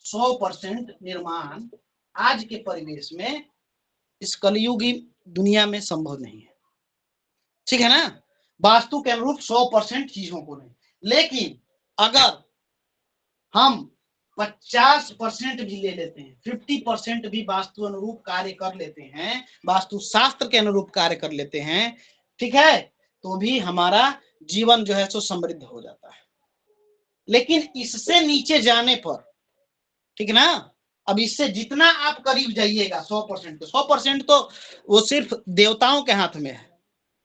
100% निर्माण आज के परिवेश में इस कलयुगी दुनिया में संभव नहीं है। ठीक है ना, वास्तु के अनुरूप 100% चीजों को नहीं, लेकिन अगर हम 50% भी ले लेते हैं, 50% भी वास्तु अनुरूप कार्य कर लेते हैं, वास्तु शास्त्र के अनुरूप कार्य कर लेते हैं, ठीक है, तो भी हमारा जीवन जो है सो समृद्ध हो जाता है। लेकिन इससे नीचे जाने पर, ठीक ना, अब इससे जितना आप करीब जाइएगा 100% तो वो सिर्फ देवताओं के हाथ में है।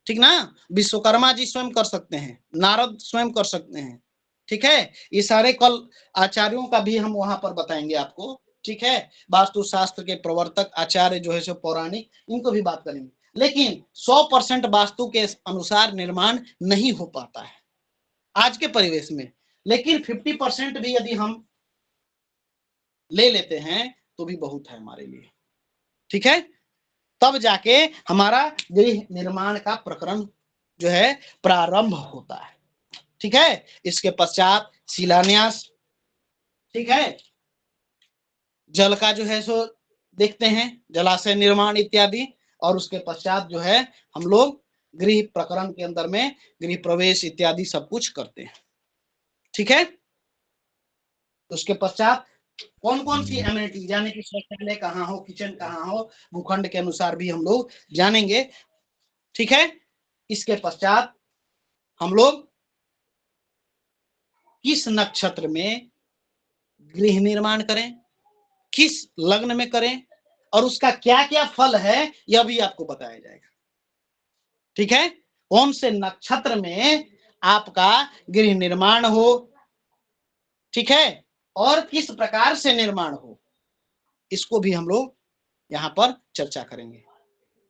ठीक ना, विश्वकर्मा जी स्वयं कर सकते हैं, नारद स्वयं कर सकते हैं। ठीक है, ये सारे कल आचार्यों का भी हम वहां पर बताएंगे आपको। ठीक है, वास्तु शास्त्र के प्रवर्तक आचार्य जो है सो पौराणिक, इनको भी बात करेंगे। लेकिन 100% वास्तु के अनुसार निर्माण नहीं हो पाता है आज के परिवेश में, लेकिन 50% भी यदि हम ले लेते हैं तो भी बहुत है हमारे लिए। ठीक है, तब जाके हमारा गृह निर्माण का प्रकरण जो है प्रारंभ होता है। ठीक है, इसके पश्चात शिलान्यास, ठीक है, जल का जो है सो देखते हैं, जलाशय निर्माण इत्यादि, और उसके पश्चात जो है हम लोग गृह प्रकरण के अंदर में गृह प्रवेश इत्यादि सब कुछ करते हैं। ठीक है, उसके पश्चात कौन कौन सी एमिनिटी, यानी कि शौचालय कहाँ हो, किचन कहाँ हो, भूखंड के अनुसार भी हम लोग जानेंगे। ठीक है, इसके पश्चात हम लोग किस नक्षत्र में गृह निर्माण करें, किस लग्न में करें, और उसका क्या क्या फल है यह भी आपको बताया जाएगा। ठीक है, कौन से नक्षत्र में आपका गृह निर्माण हो, ठीक है, और किस प्रकार से निर्माण हो, इसको भी हम लोग यहाँ पर चर्चा करेंगे।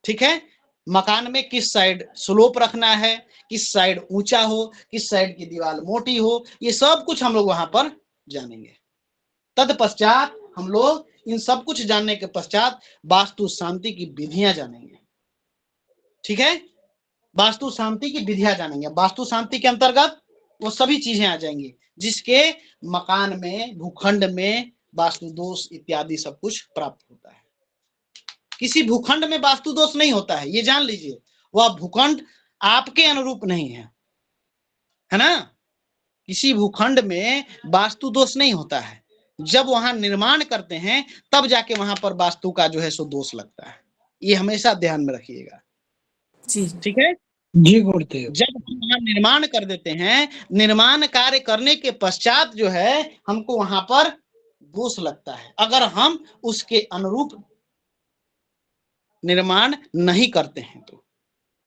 ठीक है, मकान में किस साइड स्लोप रखना है, किस साइड ऊंचा हो, किस साइड की दीवार मोटी हो, ये सब कुछ हम लोग वहां पर जानेंगे। तत्पश्चात हम लोग इन सब कुछ जानने के पश्चात वास्तु शांति की विधियां जानेंगे। ठीक है, वास्तु शांति की विधियां जानेंगे। वास्तु शांति के अंतर्गत वो सभी चीजें आ जाएंगी जिसके मकान में, भूखंड में वास्तु दोष इत्यादि सब कुछ प्राप्त होता है। किसी भूखंड में वास्तु दोष नहीं होता है, ये जान लीजिए, वह भूखंड आपके अनुरूप नहीं है, है ना। किसी भूखंड में वास्तु दोष नहीं होता है, जब वहां निर्माण करते हैं तब जाके वहां पर वास्तु का जो है सो दोष लगता है। ये हमेशा ध्यान में रखिएगा। जी ठीक है जी गुरुदेव। जब हम वहां निर्माण कर देते हैं, निर्माण कार्य करने के पश्चात जो है हमको वहां पर दोष लगता है अगर हम उसके अनुरूप निर्माण नहीं करते हैं तो,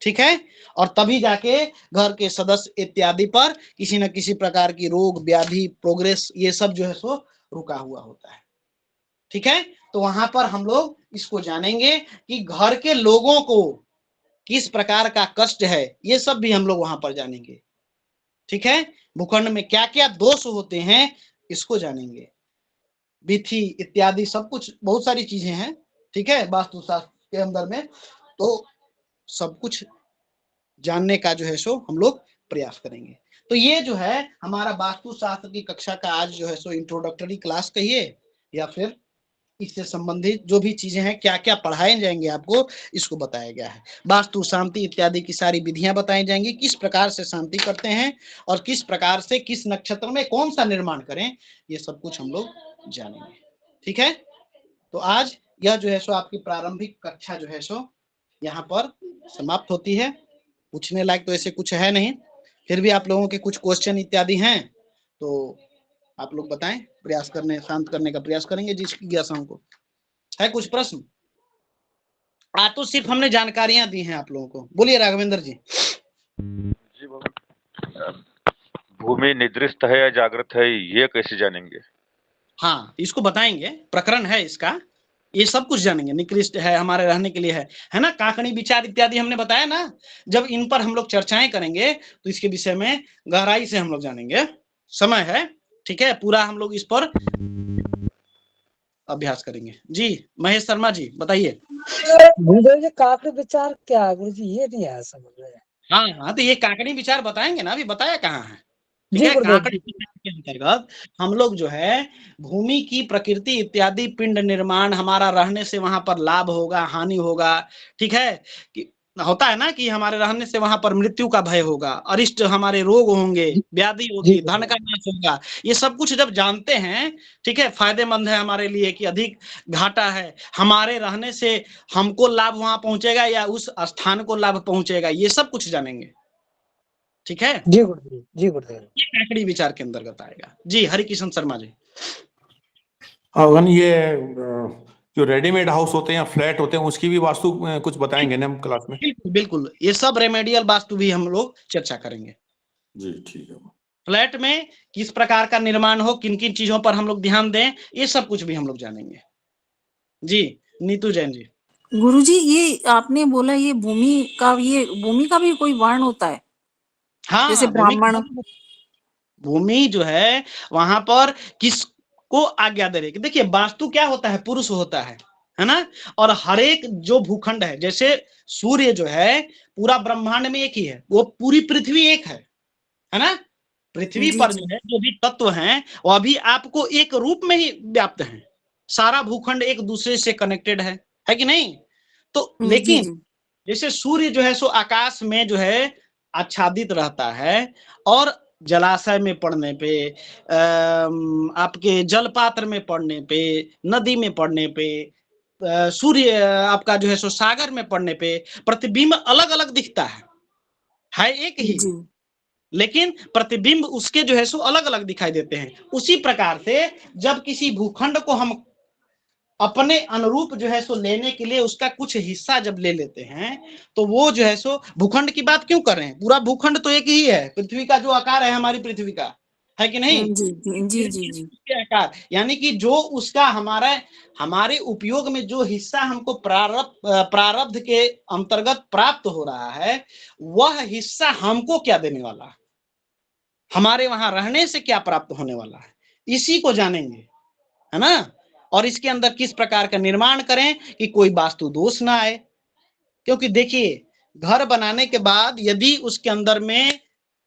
ठीक है। और तभी जाके घर के सदस्य इत्यादि पर किसी न किसी प्रकार की रोग व्याधि प्रोग्रेस ये सब जो है सो रुका हुआ होता है, ठीक है। तो वहां पर हम लोग इसको जानेंगे कि घर के लोगों को किस प्रकार का कष्ट है, ये सब भी हम लोग वहां पर जानेंगे, ठीक है। भूखंड में क्या क्या दोष होते हैं इसको जानेंगे, विधि इत्यादि सब कुछ, बहुत सारी चीजें हैं, ठीक है, वास्तुशास्त्र के अंदर में। तो सब कुछ जानने का जो है सो हम लोग प्रयास करेंगे। तो ये जो है हमारा वास्तुशास्त्र की कक्षा का आज जो है सो इंट्रोडक्टरी क्लास कहिए या फिर इससे संबंधित जो भी चीजें हैं, क्या क्या पढ़ाए जाएंगे आपको, इसको बताया गया है। वास्तु शांति इत्यादि की सारी विधियां बताई जाएंगी, किस प्रकार से शांति करते हैं और किस प्रकार से किस नक्षत्र में कौन सा निर्माण करें, ये सब कुछ हम लोग जानेंगे, ठीक है। तो आज यह जो है सो आपकी प्रारंभिक कक्षा जो है सो यहाँ पर समाप्त होती है। पूछने लायक तो ऐसे कुछ है नहीं, फिर भी आप लोगों के कुछ क्वेश्चन इत्यादि हैं तो आप लोग बताएं, प्रयास करने शांत करने का प्रयास करेंगे जिसकी जिज्ञासाओं को। है कुछ प्रश्न? आज तो सिर्फ हमने जानकारियां दी हैं आप लोगों को। बोलिए राघवेंद्र जी। जी भूमि निद्रिस्त है या जागृत है, ये कैसे जानेंगे? हाँ, इसको बताएंगे, प्रकरण है इसका, ये सब कुछ जानेंगे। निकृष्ट है, हमारे रहने के लिए है ना। काकणी विचार इत्यादि हमने बताया ना। जब इन पर हम लोग चर्चाएं करेंगे तो इसके विषय में गहराई से हम लोग जानेंगे, समय है, ठीक है। पूरा हम लोग इस पर अभ्यास करेंगे। जी महेश शर्मा जी बताइए। गुरुदेव जी काकड़ी विचार क्या है गुरु जी, ये नहीं है समझ में। हाँ, तो ये काकड़ी विचार बताएंगे ना, अभी बताया कहाँ है, ठीक जी है। गुरुदेव काकड़ी विचार के अंतर्गत हम लोग जो है भूमि की प्रकृति इत्यादि पिंड निर्माण, हमारा रहने से वहां पर लाभ होगा हानि होगा, ठीक है। कि होता है ना कि हमारे रहने से वहां पर मृत्यु का भय होगा, अरिष्ट हमारे रोग होंगे, व्याधि होगी, धन का नाश होगा, ये सब कुछ जब जानते हैं, ठीक है, फायदेमंद है हमारे लिए कि अधिक घाटा है, हमारे रहने से हमको लाभ वहां पहुंचेगा या उस स्थान को लाभ पहुंचेगा, ये सब कुछ जानेंगे, ठीक है। जी गुरुदेव, जी गुरुदेव। ये काकड़ी विचार के अंतर्गत आएगा। जी हरिकिशन शर्मा जी। ये जो रेडीमेड हाउस होते हैं या फ्लैट होते हैं उसकी भी वास्तु कुछ बताएंगे ना हम क्लास में? बिल्कुल बिल्कुल, ये सब रेमेडियल वास्तु भी हम लोग चर्चा करेंगे। जी ठीक है। फ्लैट में किस प्रकार का निर्माण हो, किन किन चीजों पर हम लोग ध्यान दें, ये सब कुछ भी हम लोग जानेंगे। जी नीतू जैन जी। गुरुजी ये आपने बोला ये भूमि का भी कोई वर्ण होता है? हाँ, जैसे ब्राह्मण। भूमि जो है वहां पर किसको आज्ञा दे रही है। देखिए वास्तु क्या होता है, पुरुष होता है ना। और हर एक जो भूखंड है, जैसे सूर्य जो है पूरा ब्रह्मांड में एक ही है, वो पूरी पृथ्वी एक है ना। पृथ्वी पर जो है जो भी तत्व हैं वो अभी आपको एक रूप में ही व्याप्त हैं। सारा भूखंड एक दूसरे से कनेक्टेड है कि नहीं। तो लेकिन जैसे सूर्य जो है सो आकाश में जो है आच्छादित रहता है और जलाशय में पड़ने पे, आपके जल पात्र में पड़ने पे, नदी में पड़ने पे, सूर्य आपका जो है सो सागर में पड़ने पे प्रतिबिंब अलग अलग दिखता है एक ही, लेकिन प्रतिबिंब उसके जो है सो अलग अलग दिखाई देते हैं। उसी प्रकार से जब किसी भूखंड को हम अपने अनुरूप जो है सो लेने के लिए उसका कुछ हिस्सा जब ले लेते हैं तो वो जो है सो भूखंड की बात क्यों कर रहे हैं, पूरा भूखंड तो एक ही है, पृथ्वी का जो आकार है हमारी पृथ्वी का, है कि नहीं। जी। आकार यानी कि जो उसका हमारे उपयोग में जो हिस्सा हमको प्रारब्ध के अंतर्गत प्राप्त हो रहा है, वह हिस्सा हमको क्या देने वाला है, हमारे वहां रहने से क्या प्राप्त होने वाला है, इसी को जानेंगे, है ना। और इसके अंदर किस प्रकार का निर्माण करें कि कोई वास्तु दोष ना आए। क्योंकि देखिए घर बनाने के बाद यदि उसके अंदर में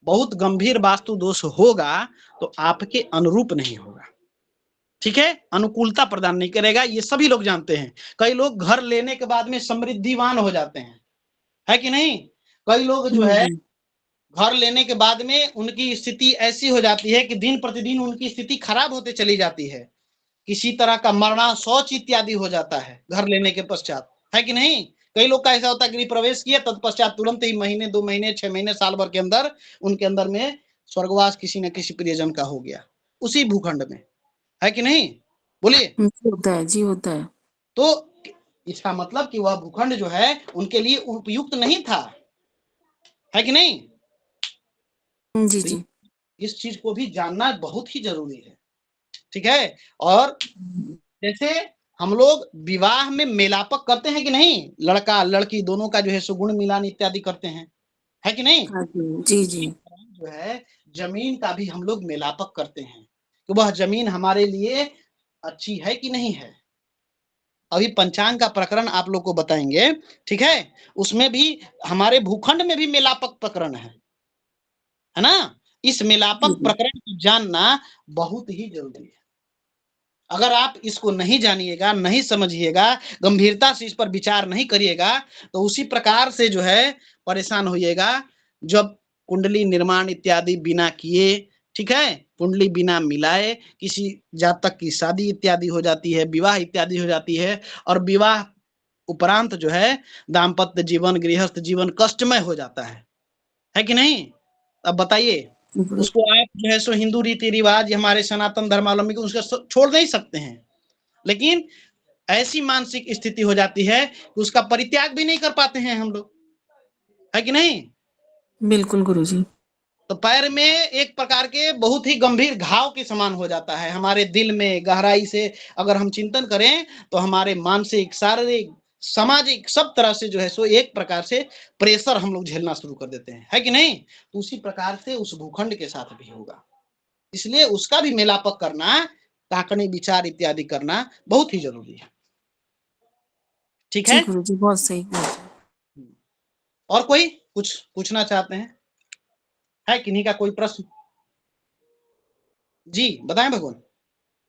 बहुत गंभीर वास्तु दोष होगा तो आपके अनुरूप नहीं होगा, ठीक है, अनुकूलता प्रदान नहीं करेगा। ये सभी लोग जानते हैं। कई लोग घर लेने के बाद में समृद्धिवान हो जाते हैं, है कि नहीं। कई लोग जो है घर लेने के बाद में उनकी स्थिति ऐसी हो जाती है कि दिन प्रतिदिन उनकी स्थिति खराब होते चली जाती है, किसी तरह का मरना शौच इत्यादि हो जाता है घर लेने के पश्चात, है कि नहीं। कई लोग का ऐसा होता है गृह प्रवेश किया तत्पश्चात तुरंत ही महीने 2 महीने 6 महीने साल भर के अंदर उनके अंदर में स्वर्गवास किसी न किसी प्रियजन का हो गया उसी भूखंड में, है कि नहीं। बोलिए। होता है जी, होता है। तो इसका मतलब कि वह भूखंड जो है उनके लिए उपयुक्त नहीं था, है कि नहीं? जी तो जी। इस चीज को भी जानना बहुत ही जरूरी है, ठीक है। और जैसे हम लोग विवाह में मेलापक करते हैं कि नहीं, लड़का लड़की दोनों का जो है सो गुण मिलान इत्यादि करते हैं, है कि नहीं? जी जी। जो है जमीन का भी हम लोग मेलापक करते हैं कि वह जमीन हमारे लिए अच्छी है कि नहीं है। अभी पंचांग का प्रकरण आप लोग को बताएंगे, ठीक है। उसमें भी हमारे भूखंड में भी मेलापक प्रकरण है ना। इस मेलापक प्रकरण को जानना बहुत ही जरूरी है। अगर आप इसको नहीं जानिएगा, नहीं समझिएगा, गंभीरता से इस पर विचार नहीं करिएगा, तो उसी प्रकार से जो है परेशान होइएगा। जब कुंडली निर्माण इत्यादि बिना किए, ठीक है, कुंडली बिना मिलाए किसी जातक की शादी इत्यादि हो जाती है, विवाह इत्यादि हो जाती है, और विवाह उपरांत जो है दाम्पत्य जीवन, गृहस्थ जीवन कष्टमय हो जाता है कि नहीं? अब बताइए, उसको आप जो है सो हिंदू रीति रिवाज, हमारे सनातन धर्मावलंबी को उसका छोड़ नहीं सकते हैं, लेकिन ऐसी मानसिक स्थिति हो जाती है कि उसका परित्याग भी नहीं कर पाते हैं हम लोग, है कि नहीं? बिल्कुल गुरुजी। तो पैर में एक प्रकार के बहुत ही गंभीर घाव के समान हो जाता है। हमारे दिल में गहराई से अगर हम चिंतन करें तो हमारे मानसिक, शारीरिक, सामाजिक सब तरह से जो है सो एक प्रकार से प्रेशर हम लोग झेलना शुरू कर देते हैं, है कि नहीं? तो उसी प्रकार से उस भूखंड के साथ भी होगा। इसलिए उसका भी मेलापक करना, ताकने विचार इत्यादि करना बहुत ही जरूरी है, ठीक है। गुरुजी बहुत सही। और कोई कुछ पूछना चाहते हैं? है किन्हीं का कोई प्रश्न? जी बताएं भगवान,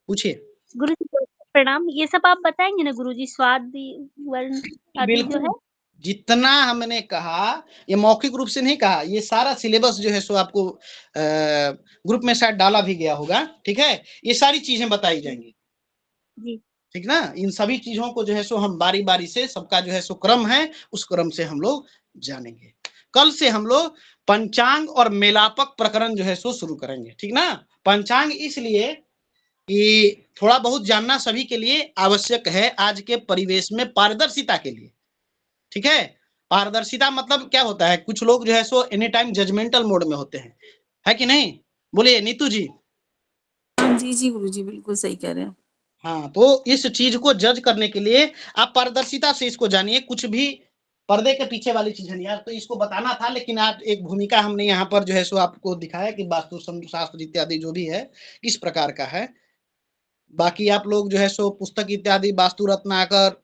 पूछिए। गुरुजी प्रणाम। ये सब आप बताएंगे ना गुरुजी, स्वाद वर्ण आदि जो है? जितना हमने कहा ये मौखिक रूप से नहीं कहा, ये सारा सिलेबस जो है सो आपको ग्रुप में शायद डाला भी गया होगा, ठीक है। ये सारी चीजें बताई जाएंगी जी, ठीक ना। इन सभी चीजों को जो है सो हम बारी बारी से, सबका जो है सो क्रम है, उस क्रम से हम लोग जानेंगे। कल से हम लोग पंचांग और मेलापक प्रकरण जो है सो शुरू करेंगे, ठीक ना। पंचांग इसलिए कि थोड़ा बहुत जानना सभी के लिए आवश्यक है आज के परिवेश में, पारदर्शिता के लिए, ठीक है। पारदर्शिता मतलब क्या होता है, कुछ लोग जो है सो एनी टाइम जजमेंटल मोड में होते हैं, है कि नहीं? बोलिए नीतू जी। जी जी गुरुजी बिल्कुल सही कह रहे हैं। हाँ, तो इस चीज को जज करने के लिए आप पारदर्शिता से इसको जानिए। कुछ भी पर्दे के पीछे वाली चीज नहीं यार, तो इसको बताना था, लेकिन आज एक भूमिका हमने यहाँ पर जो है सो आपको दिखाया कि वास्तु शास्त्र इत्यादि जो भी है इस प्रकार का है। बाकी आप लोग जो है सो पुस्तक इत्यादि, वास्तु रत्नाकर,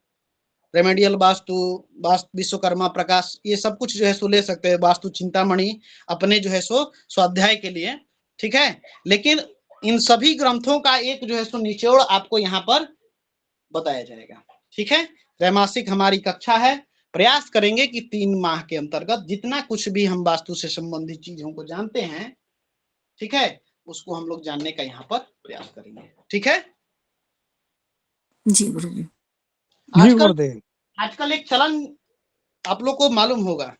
रेमेडियल वास्तु, वास्तु विश्वकर्मा प्रकाश, ये सब कुछ जो है सो ले सकते हैं। वास्तु चिंतामणि अपने जो है सो स्वाध्याय के लिए, ठीक है। लेकिन इन सभी ग्रंथों का एक जो है सो निचोड़ आपको यहाँ पर बताया जाएगा, ठीक है। त्रैमासिक हमारी कक्षा है, प्रयास करेंगे कि 3 माह के अंतर्गत जितना कुछ भी हम वास्तु से संबंधित चीजों को जानते हैं, ठीक है, उसको हम लोग जानने का यहाँ पर प्रयास करेंगे, ठीक है जी गुरुजी। आजकल एक चलन आप लोग को मालूम होगा,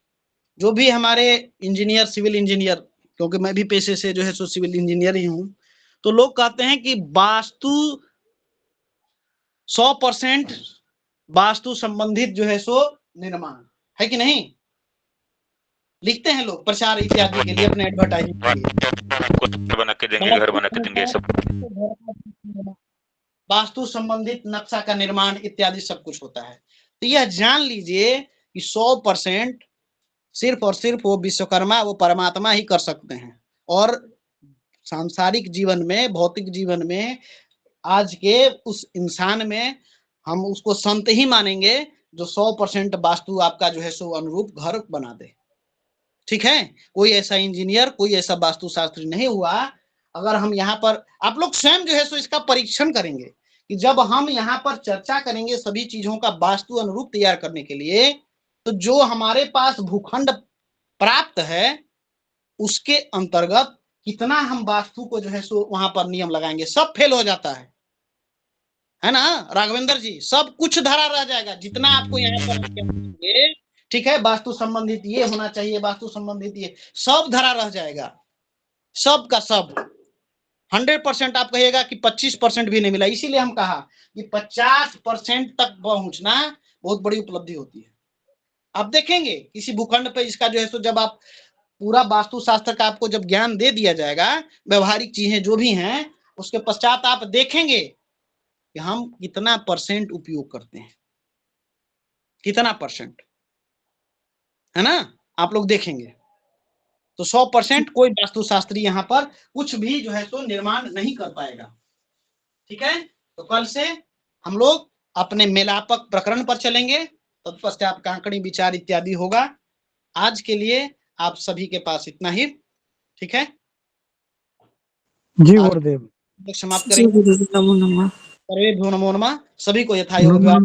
जो भी हमारे इंजीनियर, सिविल इंजीनियर, क्योंकि मैं भी पेशे से जो है सो सिविल इंजीनियर ही हूं, तो लोग कहते हैं कि वास्तु 100% वास्तु संबंधित जो है सो निर्माण है कि नहीं, लिखते हैं लोग प्रचार इत्यादि के लिए, अपने एडवर्टाइजमेंट के लिए, बना के देंगे, घर बना के देंगे, सब वास्तु संबंधित नक्शा का निर्माण इत्यादि सब कुछ होता है। तो यह जान लीजिए कि 100% सिर्फ और सिर्फ वो विश्वकर्मा, वो परमात्मा ही कर सकते हैं। और सांसारिक जीवन में, भौतिक जीवन में, आज के उस इंसान में हम उसको संत ही मानेंगे जो 100% वास्तु आपका जो है सो अनुरूप घर बना दे, ठीक है। कोई ऐसा इंजीनियर, कोई ऐसा वास्तु शास्त्री नहीं हुआ। अगर हम यहाँ पर, आप लोग स्वयं जो है सो इसका परीक्षण करेंगे कि जब हम यहाँ पर चर्चा करेंगे सभी चीजों का वास्तु अनुरूप तैयार करने के लिए, तो जो हमारे पास भूखंड प्राप्त है उसके अंतर्गत कितना हम वास्तु को जो है सो वहां पर नियम लगाएंगे, सब फेल हो जाता है ना राघवेंद्र जी। सब कुछ धरा रह जाएगा जितना आपको यहाँ पर, ठीक है। वास्तु संबंधित ये होना चाहिए, वास्तु संबंधित ये, सब धरा रह जाएगा, सब का सब, 100% आप कहिएगा कि 25% भी नहीं मिला। इसीलिए हम कहा कि 50% तक पहुंचना बहुत बड़ी उपलब्धि होती है। आप देखेंगे किसी भूखंड पे इसका जो है सो जब आप पूरा वास्तुशास्त्र का आपको जब ज्ञान दे दिया जाएगा, व्यवहारिक चीजें जो भी हैं, उसके पश्चात आप देखेंगे कि हम कितना % उपयोग करते हैं, कितना %, है ना। आप लोग देखेंगे तो 100% कोई वास्तुशास्त्री यहाँ पर कुछ भी जो है सो निर्माण नहीं कर पाएगा। ठीक है, तो कल से हम लोग अपने मेलापक प्रकरण पर चलेंगे, तत्पश्चात कांकड़ी विचार इत्यादि होगा। आज के लिए आप सभी के पास इतना ही। ठीक है जी गुरुदेव। समाप्त जी करेंगे। गुरुजी, नमो नमः। सर्वेभ्यो नमो नमः। सभी को यथायोग नमो नमः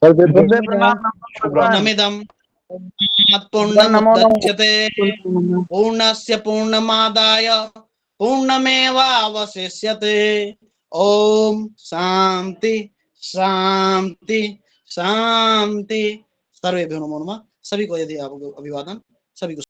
गुरुदेव, प्रणाम। पूर्णमिदं पूर्णमुदच्यते पूर्णस्य पूर्णमादाय पूर्णमेवावशिष्यते। ओम शांति शांति शांति। सर्वेभ्यो नमो नमः। सभी को यदि अभिवादन, सभी को